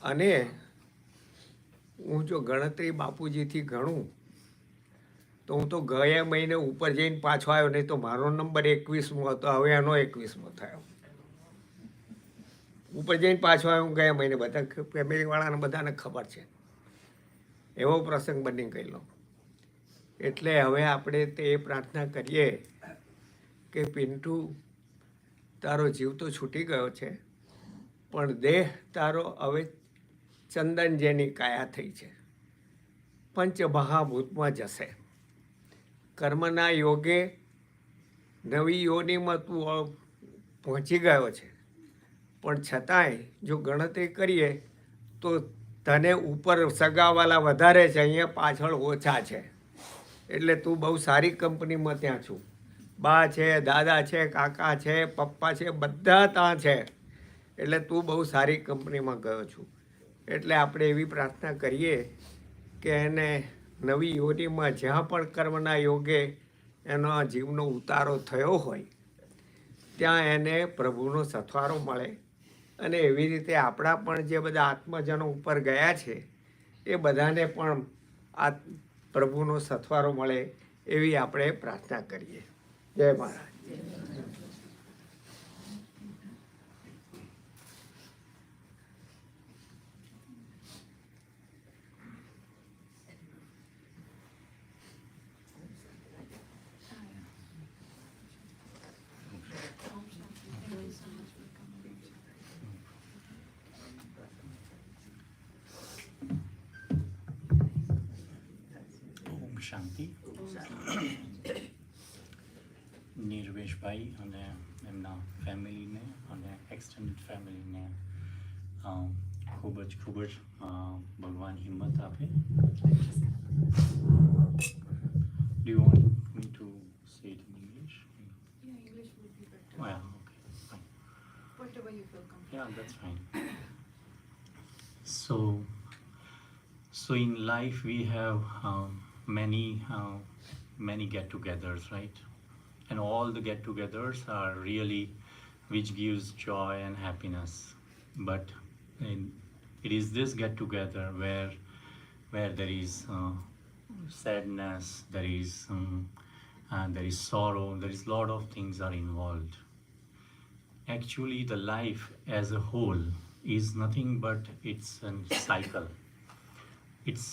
અને હું જો ગણતરી બાપુજીથી ગણું તો હું તો ગયા મહિને ઉપર જઈને પાછો આવ્યો, નહીં તો મારો નંબર 21મો હતો, હવે એનો 21મો થયો. ઉપર જઈને પાછો આવ્યો ગયા મહિને, બધા ફેમિલીવાળાને બધાને ખબર છે. એવો પ્રસંગ બની ગયેલો. એટલે હવે આપણે તે પ્રાર્થના કરીએ કે પિન્ટુ, તારો જીવ તો છૂટી ગયો છે, પણ દેહ તારો હવે ચંદન જેની કાયા થઈ છે, પંચમહાભૂતમાં જશે. કર્મના યોગે નવી યોનિમાં તું પહોંચી ગયો છે, પણ છતાંય જો ગણતરી કરીએ તો તને ઉપર સગાવાલા વધારે છે, અહીંયા પાછળ ઓછા છે. એટલે તું બહુ સારી કંપનીમાં ત્યાં છું. બા છે, દાદા છે, કાકા છે, પપ્પા છે, બધા ત્યાં છે. એટલે તું બહુ સારી કંપનીમાં ગયો છું. એટલે આપણે એવી પ્રાર્થના કરીએ કે એને નવી યોનિમાં જ્યાં પણ કર્મના યોગે એનો જીવનો ઉતારો થયો હોય ત્યાં એને પ્રભુનો સથવારો મળે. અને એવી રીતે આપણા પણ જે બધા આત્મજનો ઉપર ગયા છે એ બધાને પણ આ પ્રભુનો સથવારો મળે એવી આપણે પ્રાર્થના કરીએ. જય મહારાજ. શાંતિ. નિર્વેશભાઈ અને એમના ફેમિલીને અને એક્સટેન્ડેડ ફેમિલીને ખૂબ જ ભગવાન હિંમત આપે. Do you want me to say it in English? Yeah, English would be better. Oh, yeah, okay, fine. Whatever you feel comfortable. Yeah, that's fine. So in life we have many get-togethers, right? And all the get-togethers are really which gives joy and happiness. But it is this get-together where there is sadness, there is sorrow, there is lot of things are involved. Actually, the life as a whole is nothing but it's a cycle. It's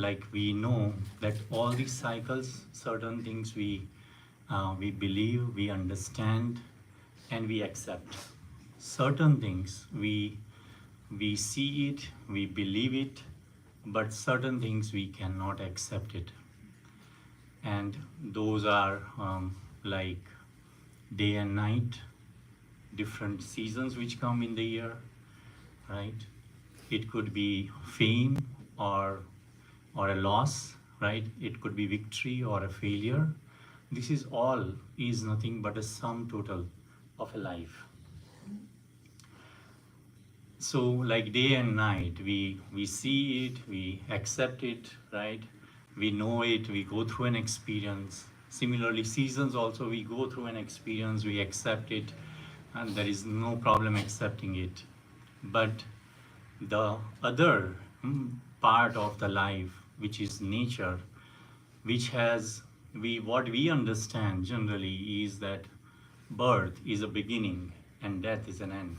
like we know that all these cycles, certain things we believe, we understand, and we accept. Certain things we see it, we believe it, but certain things we cannot accept it. And those are like day and night, different seasons which come in the year, right? It could be fame or a loss, right? It could be victory or a failure. This is all is nothing but a sum total of a life. So like day and night, we see it, we accept it, right? We know it, we go through an experience. Similarly, seasons also, we go through an experience, we accept it, and there is no problem accepting it. But the other part of the life, which is nature, which has what we understand generally is that birth is a beginning and death is an end.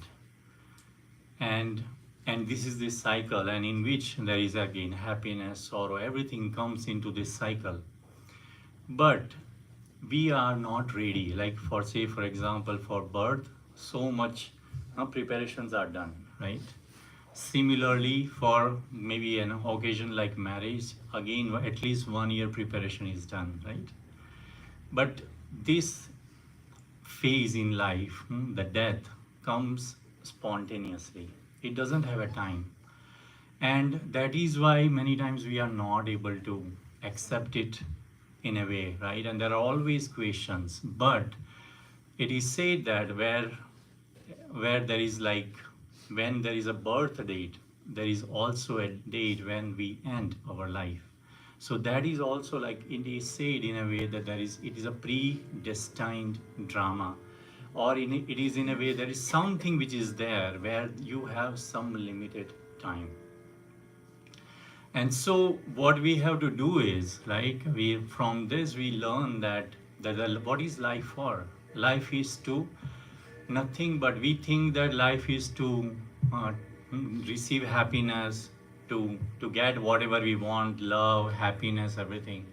And this is this cycle, and in which there is again happiness, sorrow, everything comes into this cycle. But we are not ready, like for example, for birth, so much preparations are done, right? Similarly, for maybe an occasion like marriage, again at least 1 year preparation is done, right? But this phase in life, the death, comes spontaneously. It doesn't have a time. And that is why many times we are not able to accept it in a way, right? And there are always questions. But it is said that where there is like, when there is a birth date, there is also a date when we end our life. So that is also like it is said in a way that it is a predestined drama, or it is in a way there is something which is there where you have some limited time. And so what we have to do is, like, from this we learn that what is life for? Life is to nothing but we think that life is to uh, receive happiness, to get whatever we want, love, happiness, everything.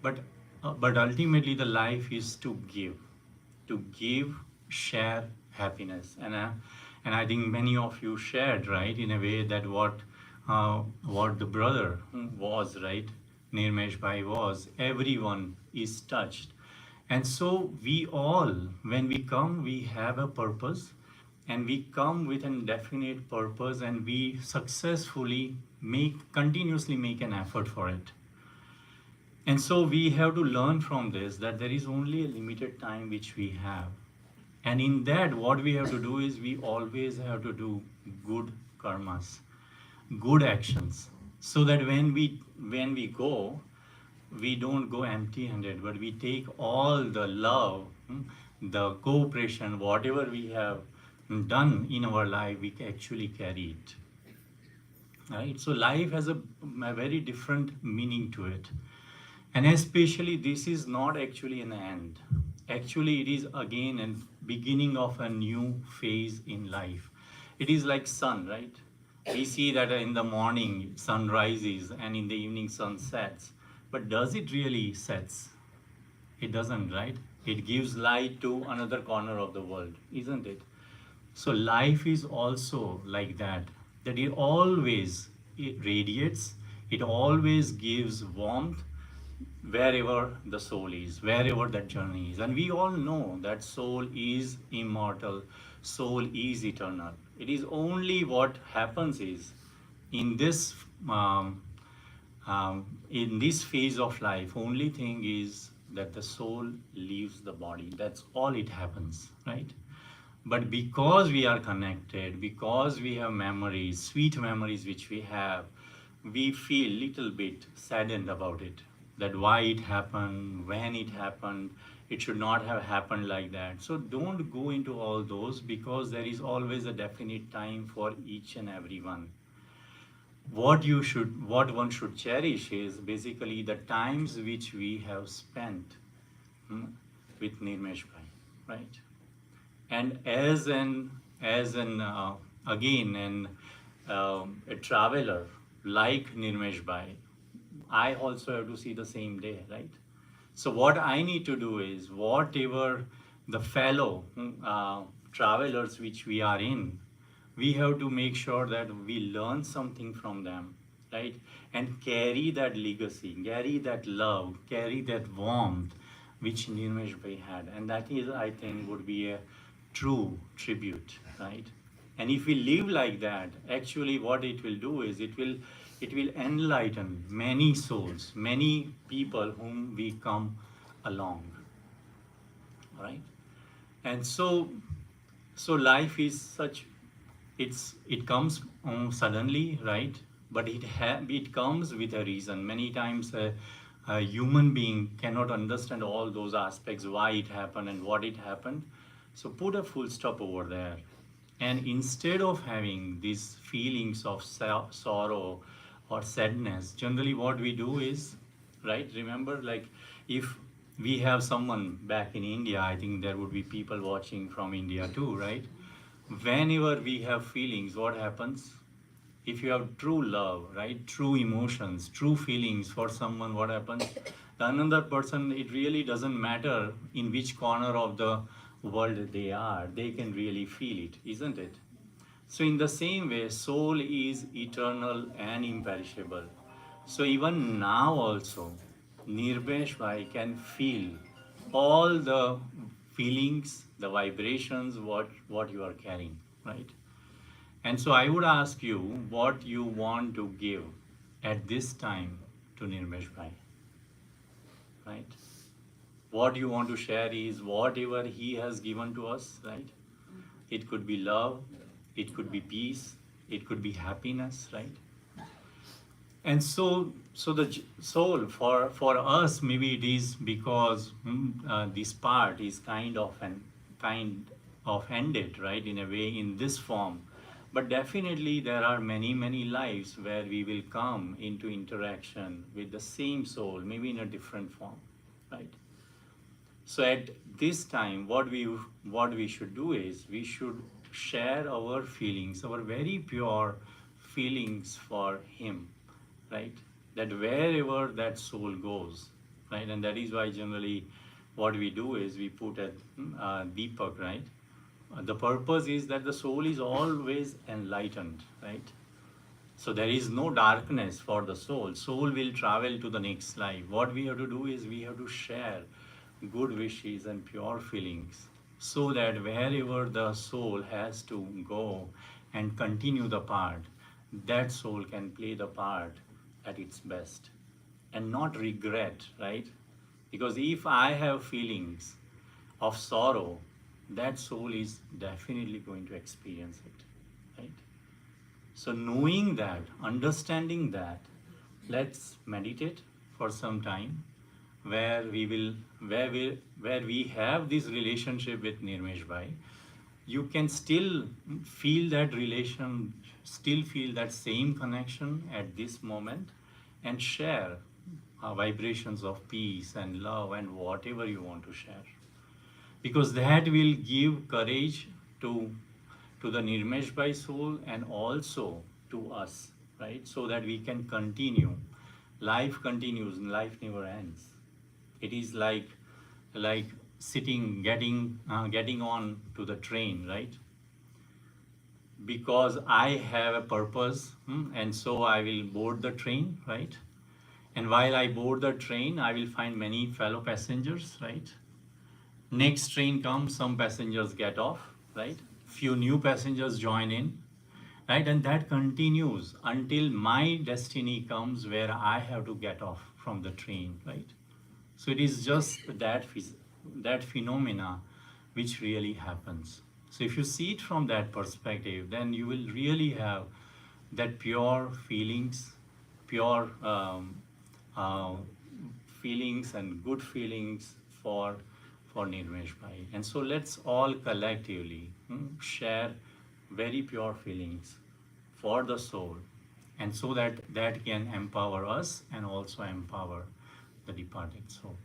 But ultimately the life is to give, share happiness. And I think many of you shared, right, in a way that what the brother was, right, Nirmesh Bhai was, everyone is touched. And so we all, when we come, we have a purpose, and we come with a definite purpose, and we successfully continuously make an effort for it. And so we have to learn from this that there is only a limited time which we have. And in that, what we have to do is we always have to do good karmas, good actions, so that when we go, we don't go empty-handed, but we take all the love, the cooperation, whatever we have done in our life, we actually carry it. Right? So life has a very different meaning to it. And especially this is not actually an end. Actually, it is again a beginning of a new phase in life. It is like sun, right? We see that in the morning sun rises and in the evening sun sets. But does it really sets? It doesn't, right? It gives light to another corner of the world, isn't it? So life is also like that it radiates, it always gives warmth wherever the soul is, wherever that journey is. And we all know that soul is immortal, soul is eternal. It is only what happens is in this phase of life, only thing is that the soul leaves the body. That's all it happens, right? But because we are connected, because we have memories, sweet memories which we have, we feel little bit saddened about it. That why it happened, when it happened, it should not have happened like that. So don't go into all those, because there is always a definite time for each and every one. What one should cherish is basically the times which we have spent with Nirmesh Bhai, right? And as a traveler like Nirmesh Bhai, I also have to see the same day, right? So what I need to do is whatever the fellow travelers which we are in, we have to make sure that we learn something from them, right? And carry that legacy, carry that love, carry that warmth which Nirmesh Bhai had. And that is, I think, would be a true tribute, right? And if we live like that, actually what it will do is it will enlighten many souls, many people whom we come along, right? And so life is such, it comes suddenly, right? But it comes with a reason. Many times a human being cannot understand all those aspects, why it happened and what it happened. So put a full stop over there. And instead of having these feelings of sorrow or sadness, generally what we do is, right, remember, like if we have someone back in India, I think there would be people watching from India too, right? Whenever we have feelings, what happens? If you have true love, right, true emotions, true feelings for someone, what happens? The another person, it really doesn't matter in which corner of the world they are, they can really feel it, isn't it? So in the same way, soul is eternal and imperishable. So even now also, Nirmesh Bhai can feel all the feelings, the vibrations, what you are carrying, right? And so I would ask you what you want to give at this time to Nirmesh Bhai, right? What you want to share is whatever he has given to us, right? It could be love, it could be peace, it could be happiness, right? And so the soul for us, maybe it is because this part is kind of ended, right, in a way, in this form. But definitely there are many lives where we will come into interaction with the same soul, maybe in a different form, right? So at this time, what we should do is we should share our feelings, our very pure feelings for him, right? That wherever that soul goes, right? And that is why generally what we do is we put a Deepak, right? The purpose is that the soul is always enlightened, right? So there is no darkness for the soul. Soul will travel to the next life. What we have to do is we have to share good wishes and pure feelings so that wherever the soul has to go and continue the part, that soul can play the part at its best and not regret, right? Because if I have feelings of sorrow, that soul is definitely going to experience it, right? So knowing that, understanding that, let's meditate for some time where we have this relationship with Nirmesh Bhai. You can still feel that relation, still feel that same connection at this moment and share vibrations of peace and love and whatever you want to share. Because that will give courage to the Nirmesh Bhai soul and also to us, right? So that we can continue. Life continues and life never ends. It is like sitting, getting on to the train, right? Because I have a purpose, and so I will board the train, right? And while I board the train, I will find many fellow passengers, right? Next train comes, some passengers get off, right? Few new passengers join in, right? And that continues until my destiny comes where I have to get off from the train, right? So it is just that phenomena which really happens. So if you see it from that perspective, then you will really have that pure feelings, pure feelings and good feelings for Nirmesh Bhai. And so let's all collectively share very pure feelings for the soul, and so that can empower us and also empower the departed soul.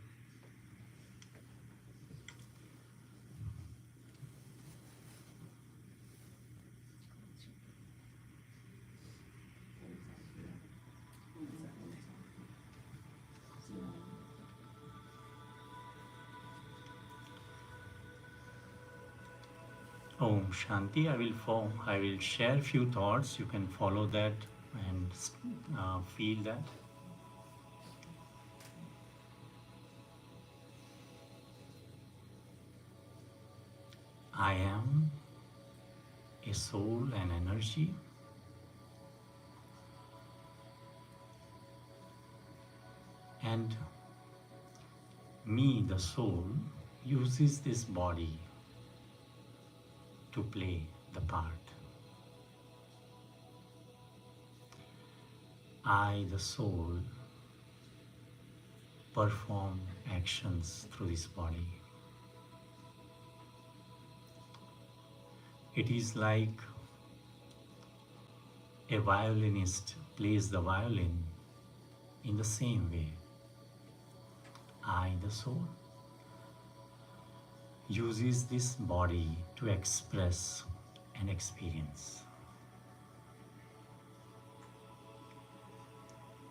Om Shanti. I will share few thoughts. You can follow that and feel that. I am a soul and energy. And me, the soul, uses this body to play the part. I, the soul, perform actions through this body. It is like a violinist plays the violin in the same way. I, the soul, uses this body to express an experience.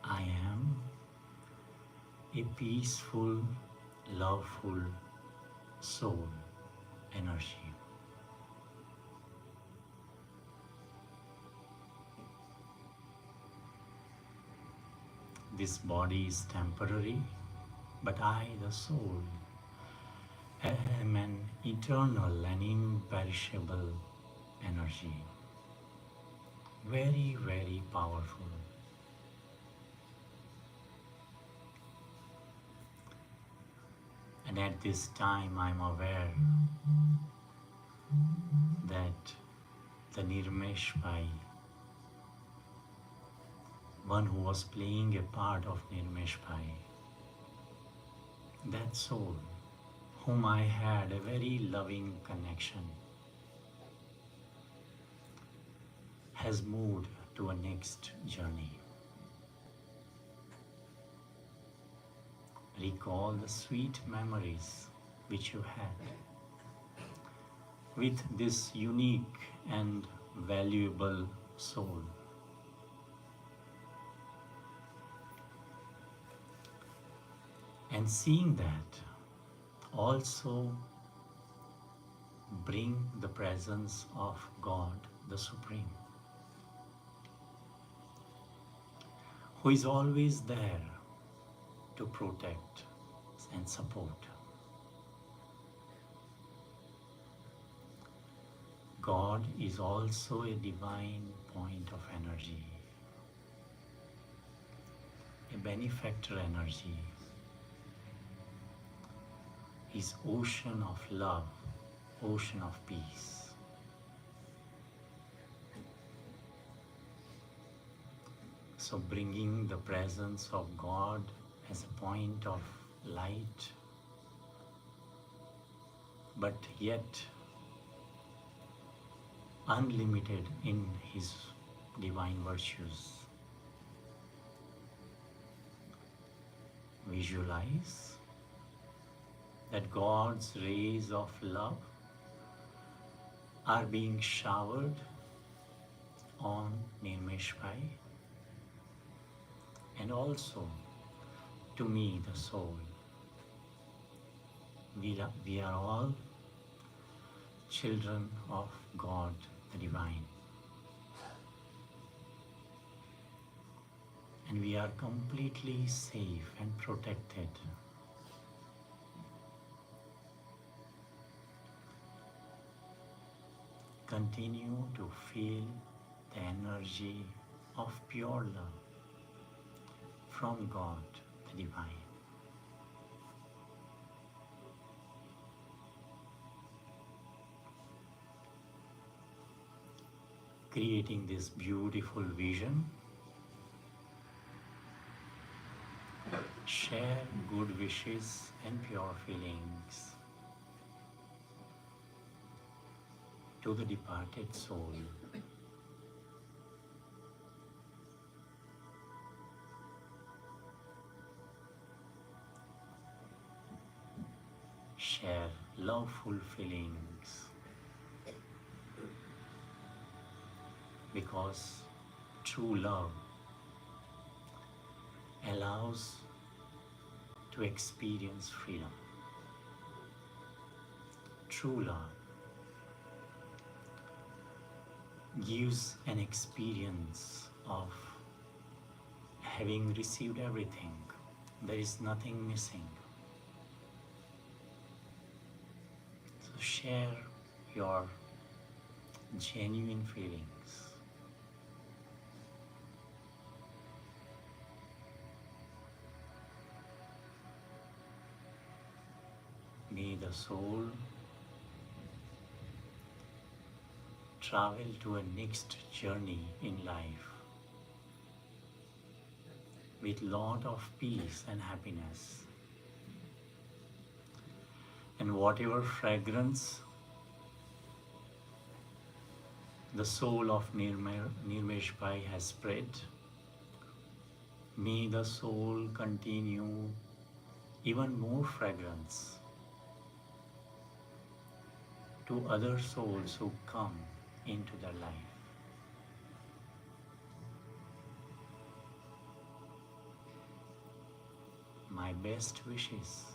I am a peaceful, loveful soul energy. This body is temporary, but I, the soul, am an eternal and imperishable energy. Very, very powerful. And at this time, I'm aware that the Nirmesh Bhai, one who was playing a part of Nirmesh Bhai, that soul, whom I had a very loving connection, has moved to a next journey. Recall the sweet memories which you had with this unique and valuable soul. And seeing that also bring the presence of God the Supreme, who is always there to protect and support. God is also a divine point of energy, a benefactor energy, is ocean of love, ocean of peace. So bringing the presence of God as a point of light, but yet unlimited in his divine virtues. Visualize that God's rays of love are being showered on Nirmesh Bhai and also to me, the soul. We are all children of God, the Divine. And we are completely safe and protected. Continue to feel the energy of pure love from God, the Divine. Creating this beautiful vision, share good wishes and pure feelings to the departed soul. Share loveful feelings, because true love allows to experience freedom. True love gives an experience of having received everything. There is nothing missing. So share your genuine feelings. May the soul travel to a next journey in life with lot of peace and happiness. And whatever fragrance the soul of Nirmesh Bhai has spread, may the soul continue even more fragrance to other souls who come into their life. My best wishes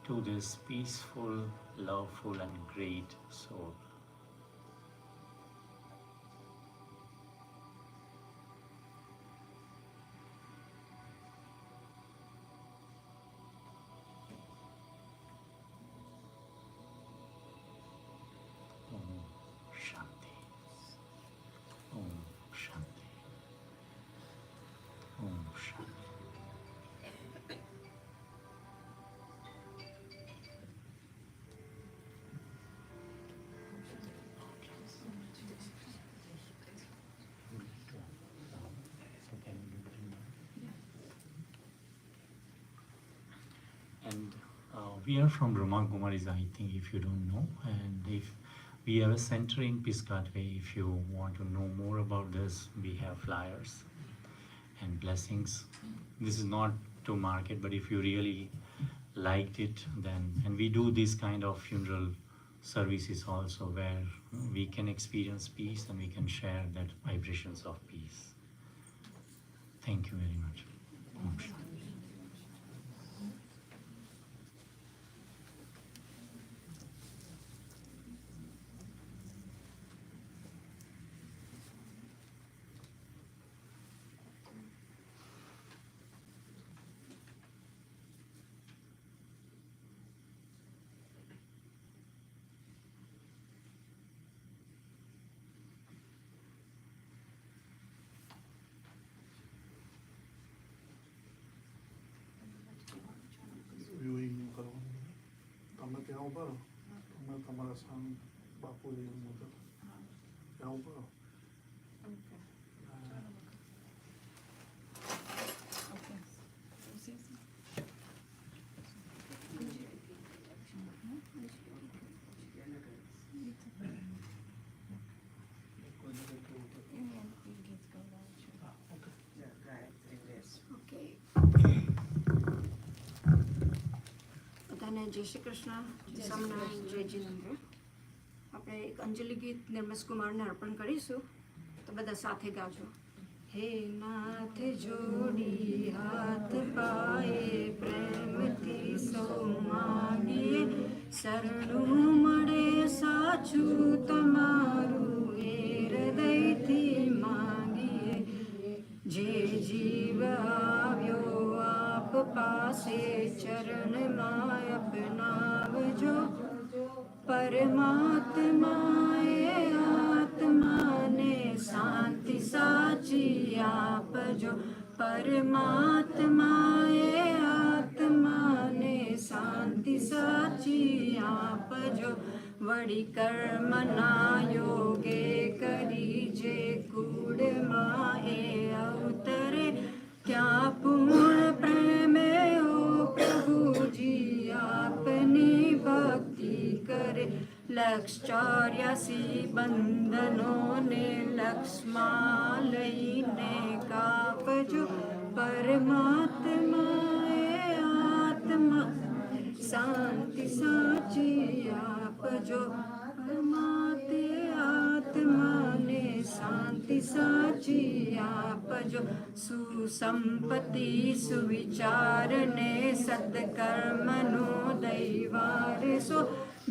to this peaceful, loveful and great soul. Shanti. Om Shanti. Om Shanti. And we are from Brahma Kumaris, I think, if you don't know, and if we have a center in Piscataway. If you want to know more about this, we have flyers and blessings. This is not to market, but if you really liked it then. And we do this kind of funeral services also, where we can experience peace and we can share that vibrations of peace. Thank you very much. Om Shanti. Viewing કરવાનું તમે ત્યાં ઉભા રહો, તમે તમારા સામે બાપુજી મુજબ ત્યાં ઉભા રહો. બધાને જય શ્રી કૃષ્ણ, જય સ્વામિનારાયણ, જય જિનેન્દ્ર. આપણે એક અંજલિ ગીત નિર્મેશ કુમારને અર્પણ કરીશું, તો બધા સાથે ગાજો. હે નાથ જોડી હાથ પાએ પ્રેમથી સૌ માગીએ, શરણું મળે સાચું તમારું એ હૃદયથી માગીએ. જે જીવ આવ્યો આપ પાસે ચરણમાં અપનાવજો, પરમાત્માએ આત્માને શાંતિ સાચી આપજો, પરમાત્માએ આત્માને શાંતિ સાચી આપજો. વળી કર્મના યોગે કરી જે કુળમાં એ અવતરે, ક્યાં પૂર્ણ પ્રેમે ઓ પ્રભુજી આપની ભક્તિ કરે. લક્ષ 84 બંધનોને લક્ષમાં લઈને કાપજો, પરમાત્માએ આત્મા શાંતિ સાચી આપજો, પરમાત્મે આત્માને શાંતિ સાચી આપજો. સુસંપત્તિ સુવિચારને સત્કર્મનો દૈવારસો,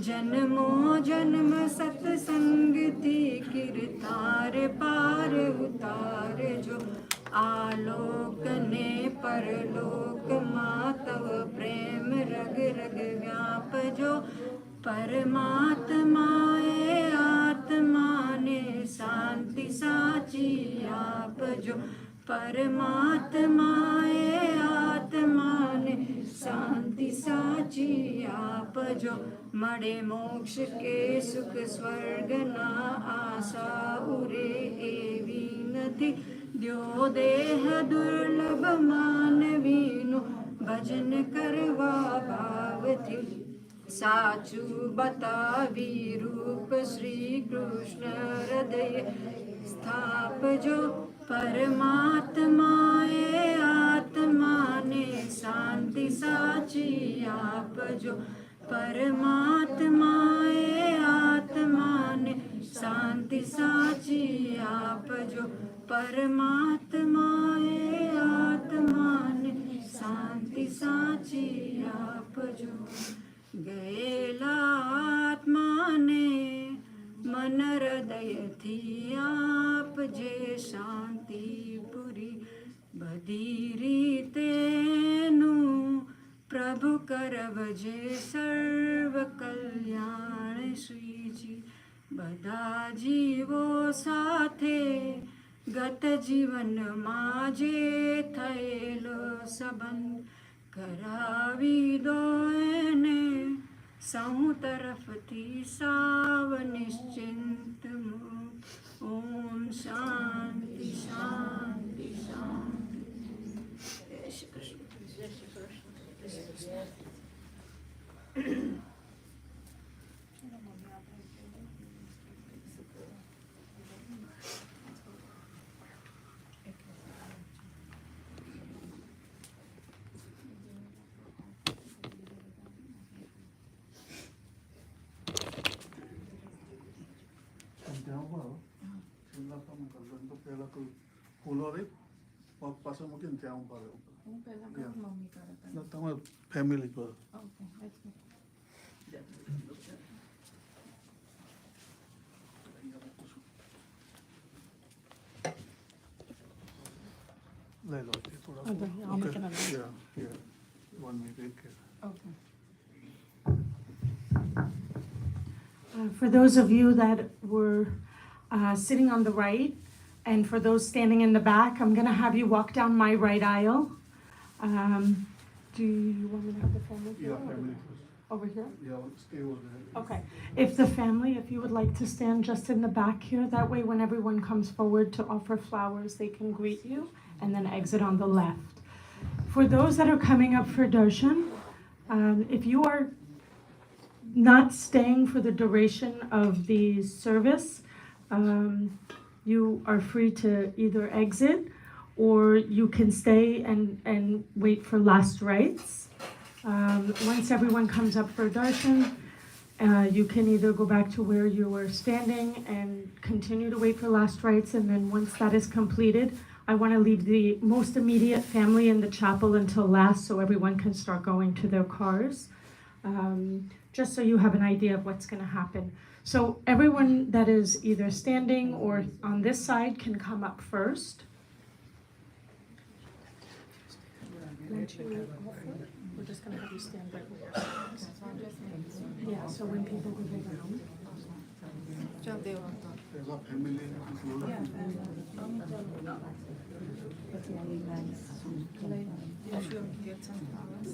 જન્મો જન્મ સત્સંગથી કીર્તાર પાર ઉતારજો. આલોક ને પરલોકમાં તવ પ્રેમ રગ રગ વ્યાપજો, પરમાત્માએ આત્માને શાંતિ સાચી આપજો, પરમાત્માએ આત્માને શાંતિ સાચી આપજો. મળે મોક્ષ કે સુખ સ્વર્ગના આશા ઉરે એવી નથી, દ્યો દેહ દુર્લભ માનવીનું ભજન કરવા ભાવથી. સાચું બતાવી રૂપ શ્રી કૃષ્ણ હૃદય સ્થાપજો, પરમાત્માએ આત્માને શાંતિ સાચી આપજો, પરમાત્માએ આત્માને શાંતિ સાચી આપજો, પરમાત્માએ આત્માને શાંતિ સાચી આપજો. ગયેલા આત્માને મન હૃદયથી આપજે શાંતિ પૂરી, બધી રીતેનું પ્રભુ કરવજે સર્વ કલ્યાણ શ્રીજી. બધા જીવો સાથે ગત જીવનમાં જે થયેલો સંબંધ કરાવી દો એને સૌ તરફથી સાવ નિશ્ચિંત મુક્ત. ઓમ શાંતિ શાંતિ શાંતિ. જય શ્રી કૃષ્ણ. જય શ્રી કૃષ્ણ. પહેલા તો ફૂલો રહી પગ પાસે મૂકીને ત્યાં ઊભા રહેવું હું પહેલા Yeah. કરું, મમ્મી કરે ને પહેલા. તમે ફેમિલી પર Okay, that's good. લઈ લો એ થોડા Okay, I'll make it another. Yeah. 1 minute એક Okay. For those of you that were sitting on the right, and for those standing in the back, I'm going to have you walk down my right aisle. Do you want me to have the family here? Yeah, or family first. Over here? Yeah, stay over there. Okay. If the family, if you would like to stand just in the back here, that way when everyone comes forward to offer flowers, they can greet you and then exit on the left. For those that are coming up for darshan, if you are not staying for the duration of the service, you are free to either exit or you can stay and wait for last rites. Once everyone comes up for darshan, you can either go back to where you were standing and continue to wait for last rites, and then once that is completed, I want to leave the most immediate family in the chapel until last so everyone can start going to their cars. Just so you have an idea of what's going to happen. So everyone that is either standing or on this side can come up first. Won't you offer? We're just going to have you stand right where you're standing. Yeah, so when people go around. પહેલા family You should get some flowers.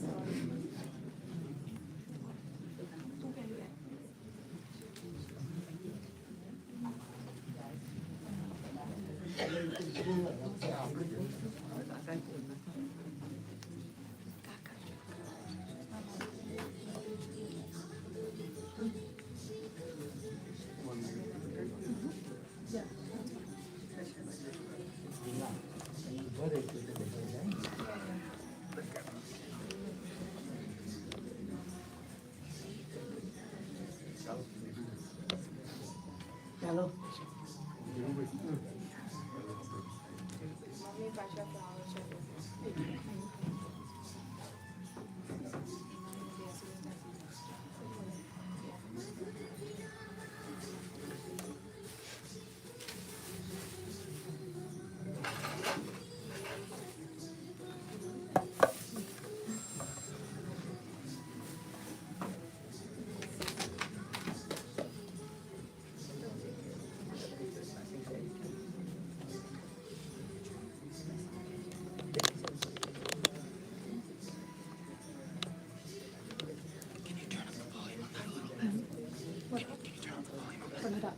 ચાલો mummy પાછા flowers આપે. Turn it up.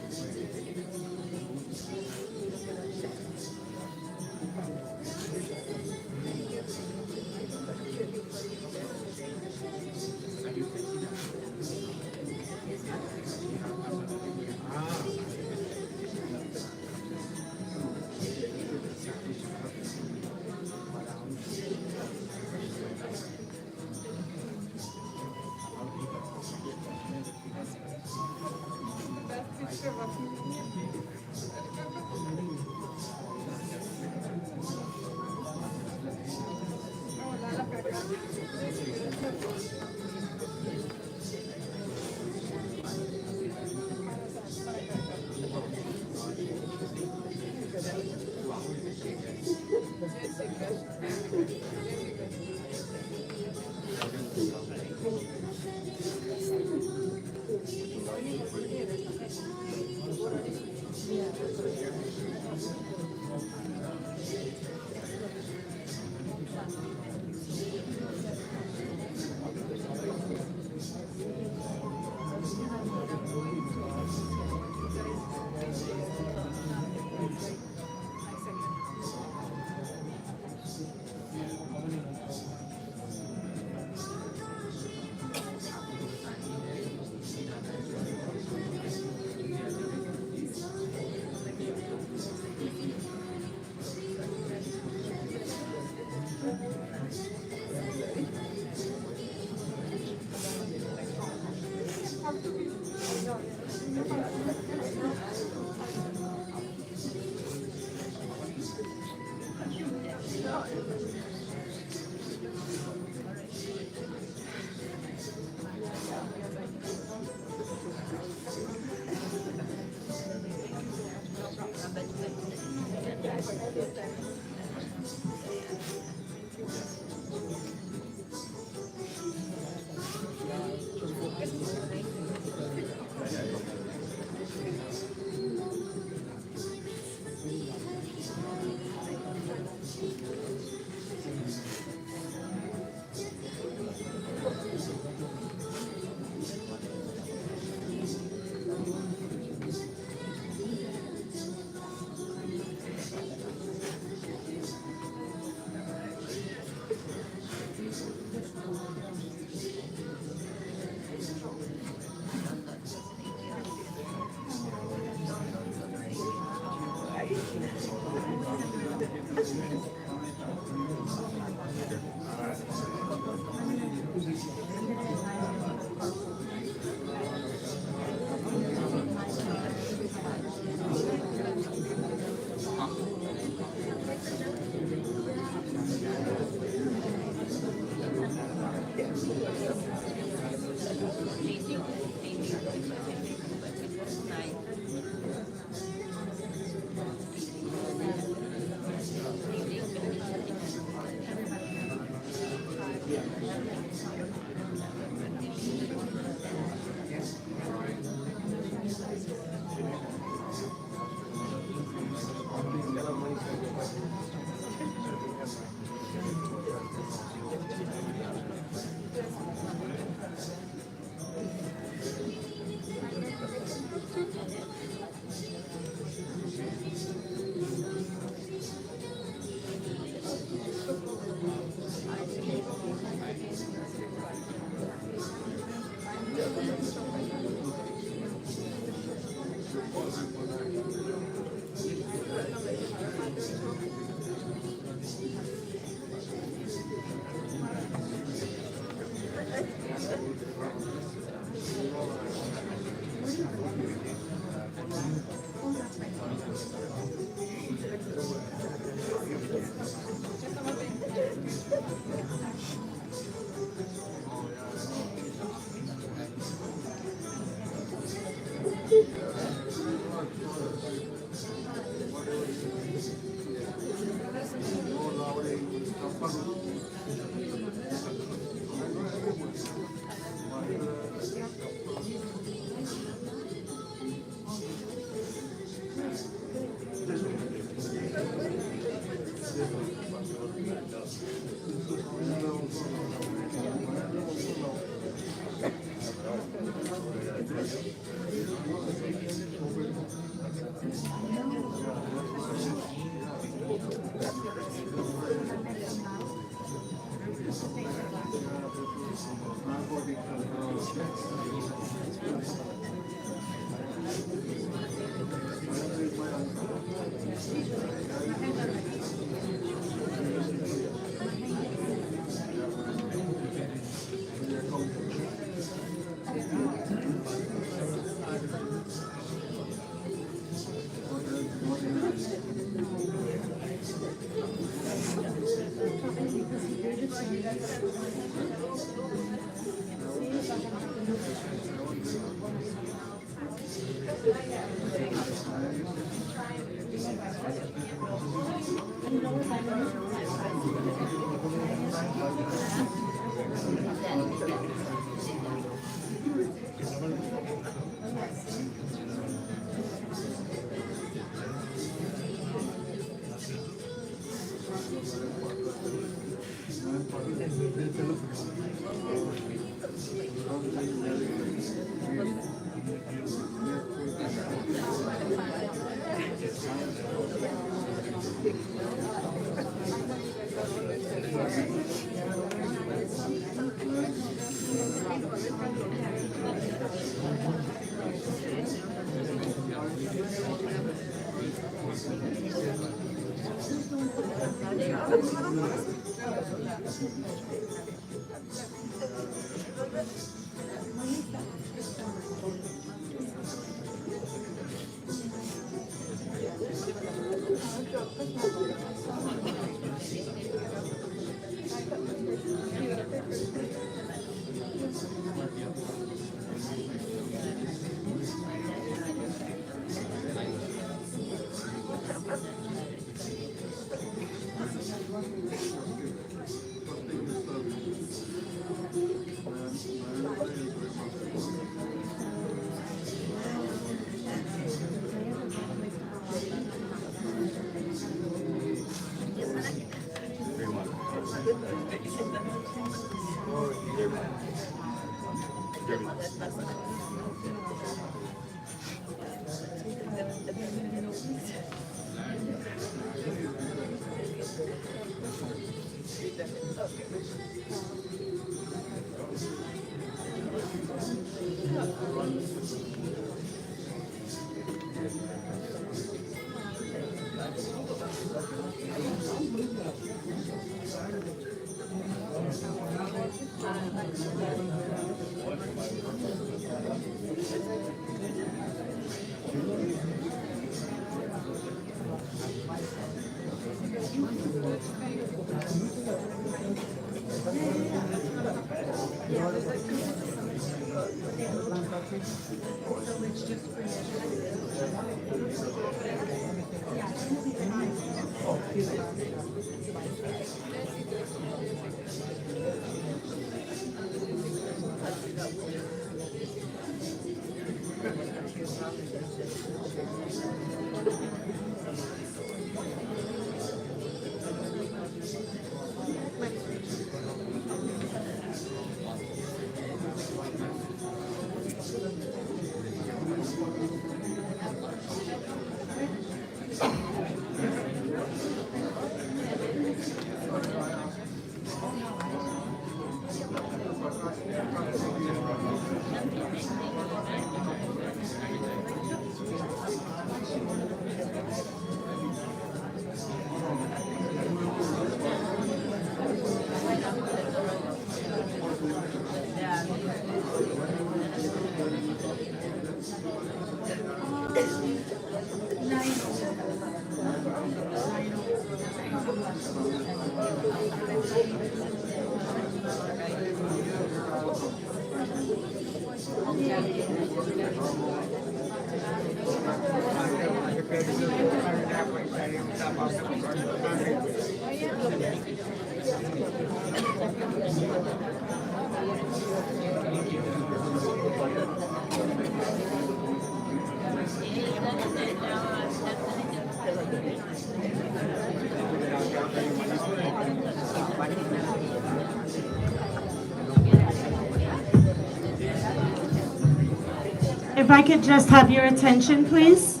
If I could just have your attention, please.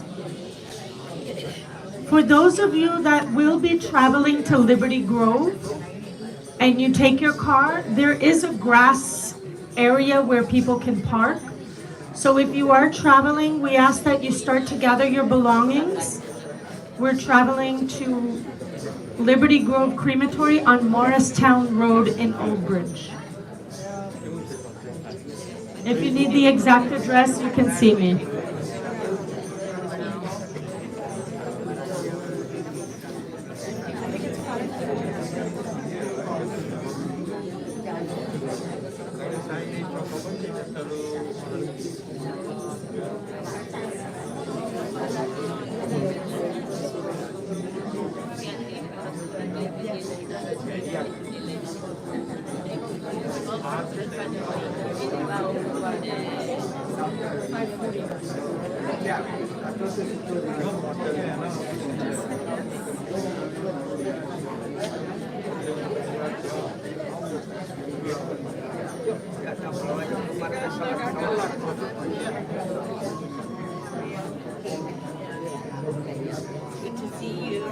For those of you that will be traveling to Liberty Grove and you take your car, there is a grass area where people can park. So if you are traveling, we ask that you start to gather your belongings. We're traveling to Liberty Grove Crematory on Morristown Road in Old Bridge. If you need the exact address, you can see me. Good to see you.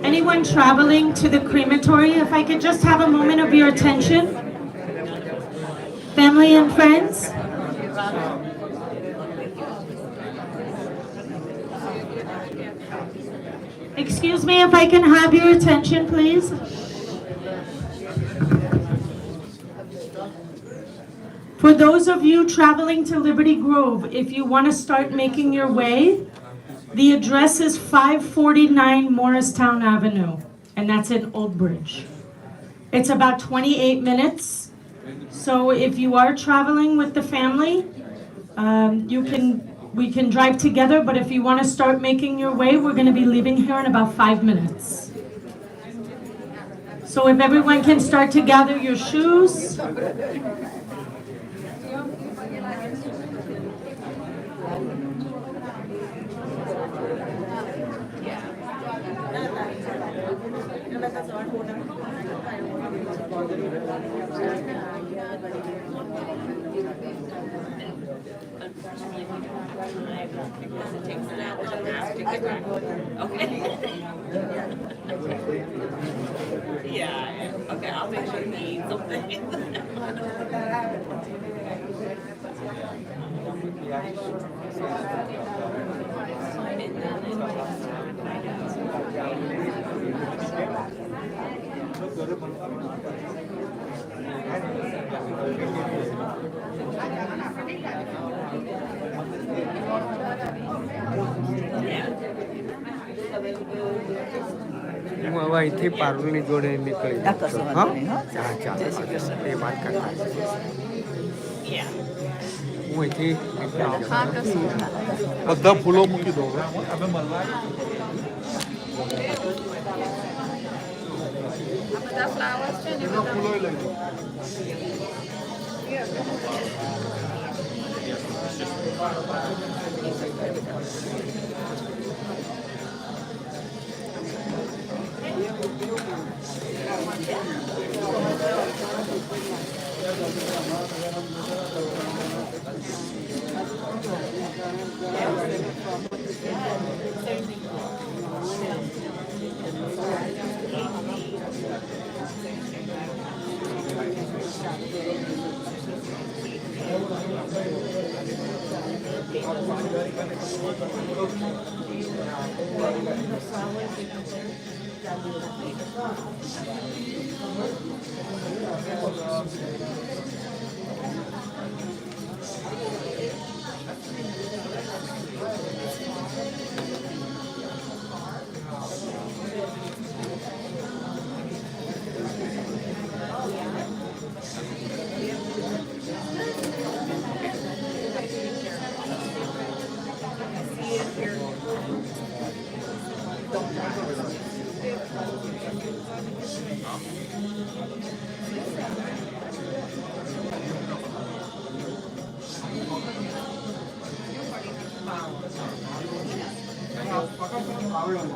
Anyone traveling to the crematory, if I could just have a moment of your attention. Family and friends. Excuse me, if I can have your attention, please. For those of you traveling to Liberty Grove, if you want to start making your way, the address is 549 Morristown Avenue, and that's in Old Bridge. It's about 28 minutes. So if you are traveling with the family, we can drive together, but if you want to start making your way, we're going to be leaving here in about 5 minutes. So if everyone can start to gather your shoes. Yeah, okay, I'll make sure you eat something. હું હવે અહીંથી પારુલની જોડે નીકળી જાઉં છું. હા ચા ચા એ વાત કરતા હું અહીંથી નીકળી જાઉં. બધા ફૂલો મૂકી દો બધા ફ્લાવર્સ છે ને બધા ફૂલો લઈ લો.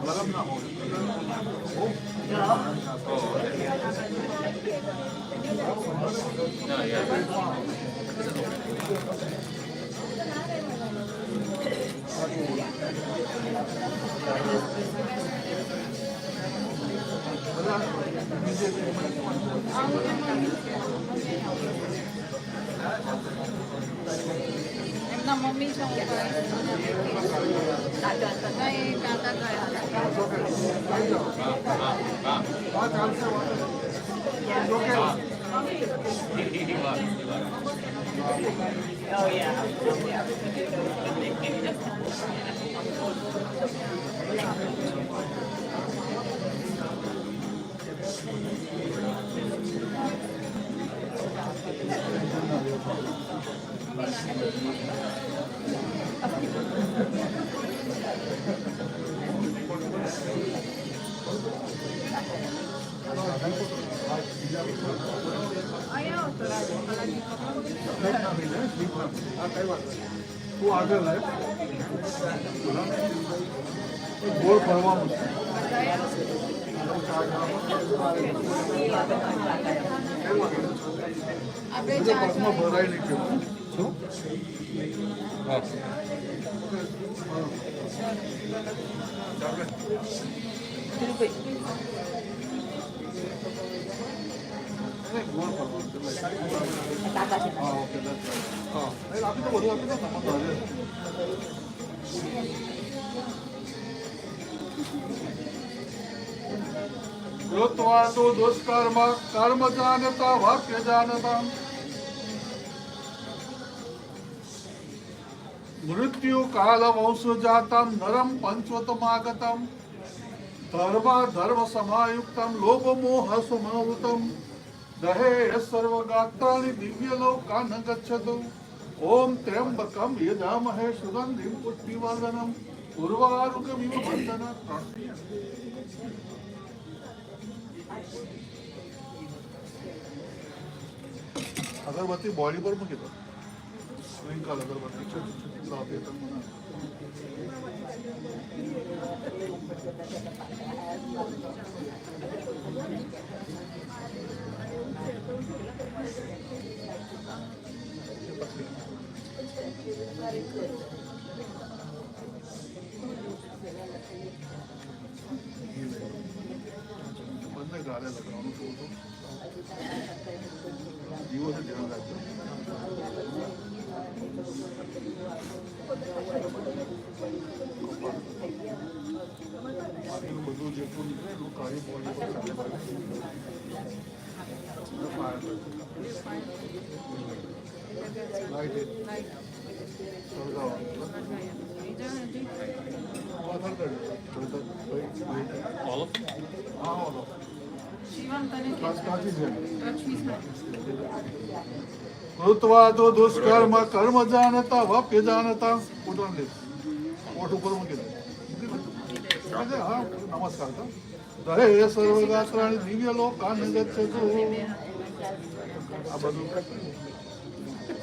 ગરમ ના હોય. એમના મમ્મી છે હું ભાઈ નહીં કાકા તું આગળ લાય ગોળ ફરવાનું બસમાં ભરાઈ નહીં ગયું શું ગોળ ફરવાનું ઓકે હા આપી તો બધું આપી દો તમારે કૃત્વા તો દુષ્કર્મ કર્મ જાનતા વાક્ય જાનતા મૃત્યુ કાલ વંશ જાતમ નરમ પંચવતમાગતમ ધર્મ સમાયુક્તમ લોભ મોહ સમાવૃતમ દહે સર્વગાત્રાણિ દિવ્ય લોકાન ગચ્છતુ ઓમ ત્ર્યંબકમ યજામહે સુગંધિમ પુષ્ટિવર્ધનમ ઉર્વારુકમિવ બંધના અગરબત્તી બોડી પર મૂકી દો સ્પ્રિંકલ અગરબત્તી બંને ગાળે લગાવવાનું થોડું જીવો છે ધ્યાન રાખજો બધું જેટલું નીકળે એટલું કાળી બોડી પર કૃત્વા તો દુષ્કર્મ કર્મ જાણતા વાપ્ય જાણતા પોતાને ઓઠ ઉપર મૂકી દે હા નમસ્કાર દહે સર્વગાત્રાણિ દિવ્ય લોકાન ગચ્છતુ આ બધું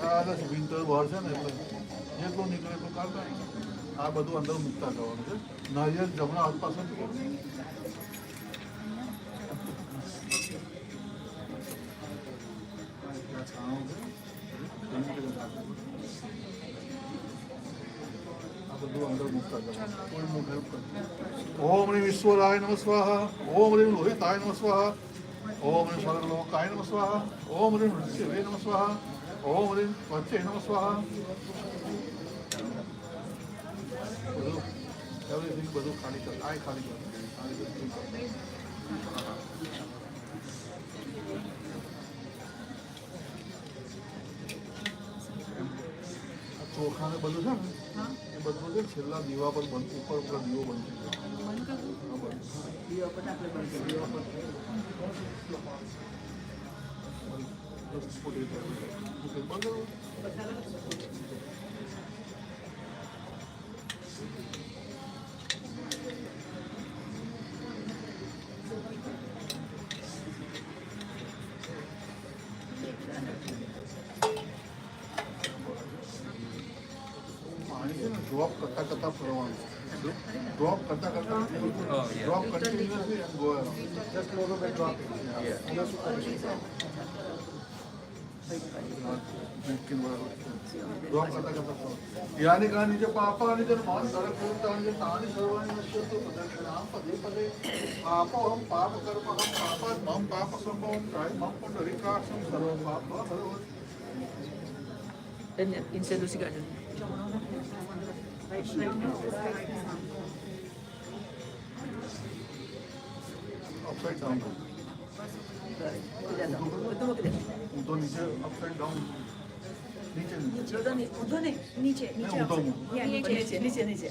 આ વિન્ટર ભર છે ને એટલે જેટલું નીકળે એટલું કાઢતા આ બધું અંદર મૂકતા જવાનું છે નારિયેળ જમણા હાથ પાસે ओम ह्रीं ईश्वराय नमः स्वाहा ओम ह्रीं लोहिताय नमः स्वाहा ओम ह्रीं सर्वलोकाय नमः स्वाहा ओम ह्रीं मृत्युवे नमः स्वाहा ओम ह्रीं त्वचे नमः स्वाहा एवरीथिंग બધું ખાલી કર આ ખાલી કર ચોખા ને બધું છે ને એ બધું છે છેલ્લા દીવા પર બંધ ઉપર ઉપર દીવો બંધ ડ્રોપ કરતા કરતા ફરવાનું ડ્રોપ કરતા કરતા drop continuously and go around just a little bit dropping यानि कानि च पापानि जन्मान्तरकृतानि तानि सर्वाणि नश्यन्तु प्रदक्षिणां पदे पदे पापहं पापकर्महं पापात्मं पापसम्भवं त्रायमं पुण्डरीकाक्षं सर्वं पापहरं. Dan introduce juga dulu. Upside down. Tidak tahu. Betul ke tidak? ऊँटों नीचे upside down. नीचे नीचे. Udah nih, नीचे, नहीं ऊँटों में. Ya, नीचे.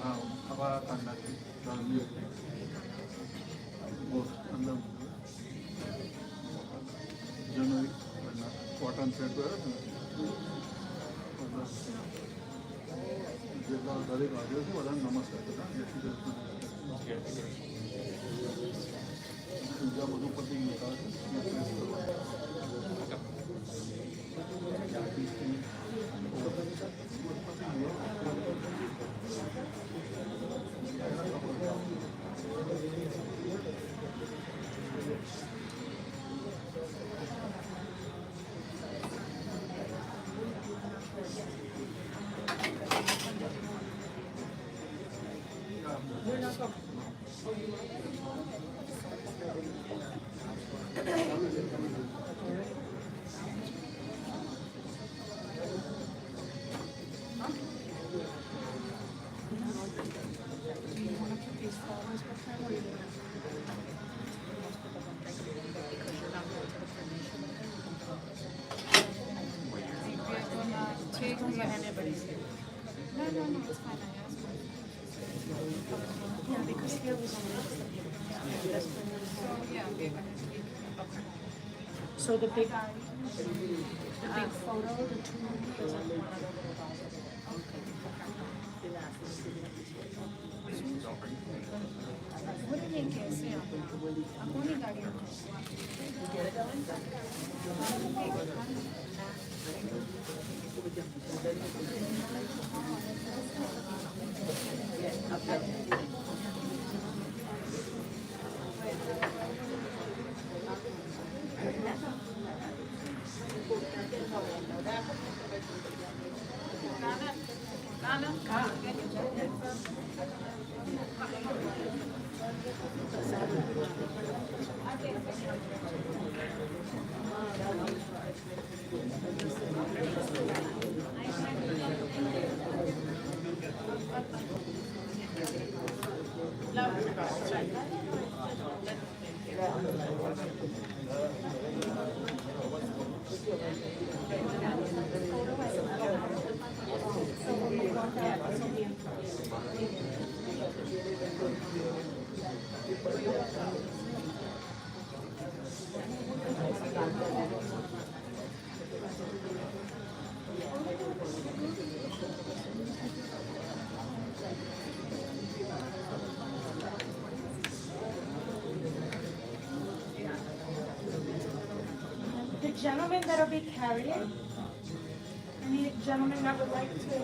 हाँ अब अंदर डालिए. वो अंदर. जनवरी कॉटन सेट है ना. जगह दरेक आगे से वाला नमस्कार करना. पूजा मधुपति होता है. Yeah, because here was only just the paper. So the big photo, the two is on one of the little dolls. The gentlemen that will be carrying, any gentlemen that would like to.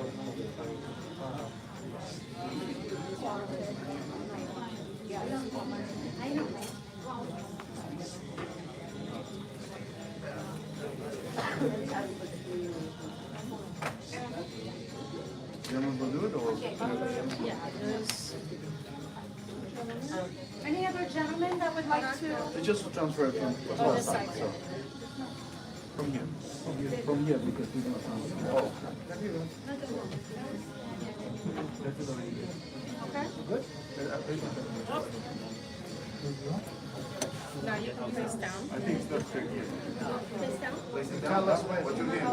Yeah, there's. Any other gentlemen that would like to? It's just transfer from this side. from here. From here because we're gonna transfer. Oh. Okay. Good. Now you can face down. I think it's not straight here. Face down. Tell us what you need.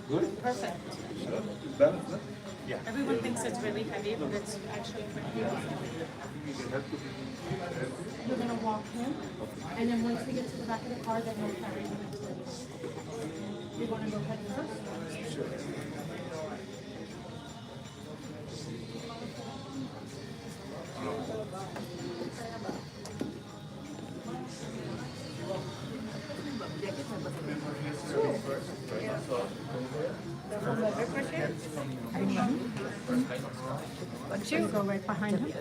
Good. Perfect. Sure. Balance, no? Yeah. Everyone thinks it's really heavy, but it's actually pretty light. You're gonna walk him, and then once we get to the back of the car, then we'll carry him into the. You wanna go ahead first? Sure. You go right behind him.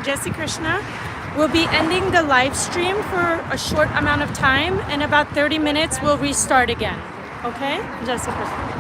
Jesse Krishna. We'll be ending the live stream for a short amount of time. In about 30 minutes, we'll restart again. Okay? Jesse Krishna.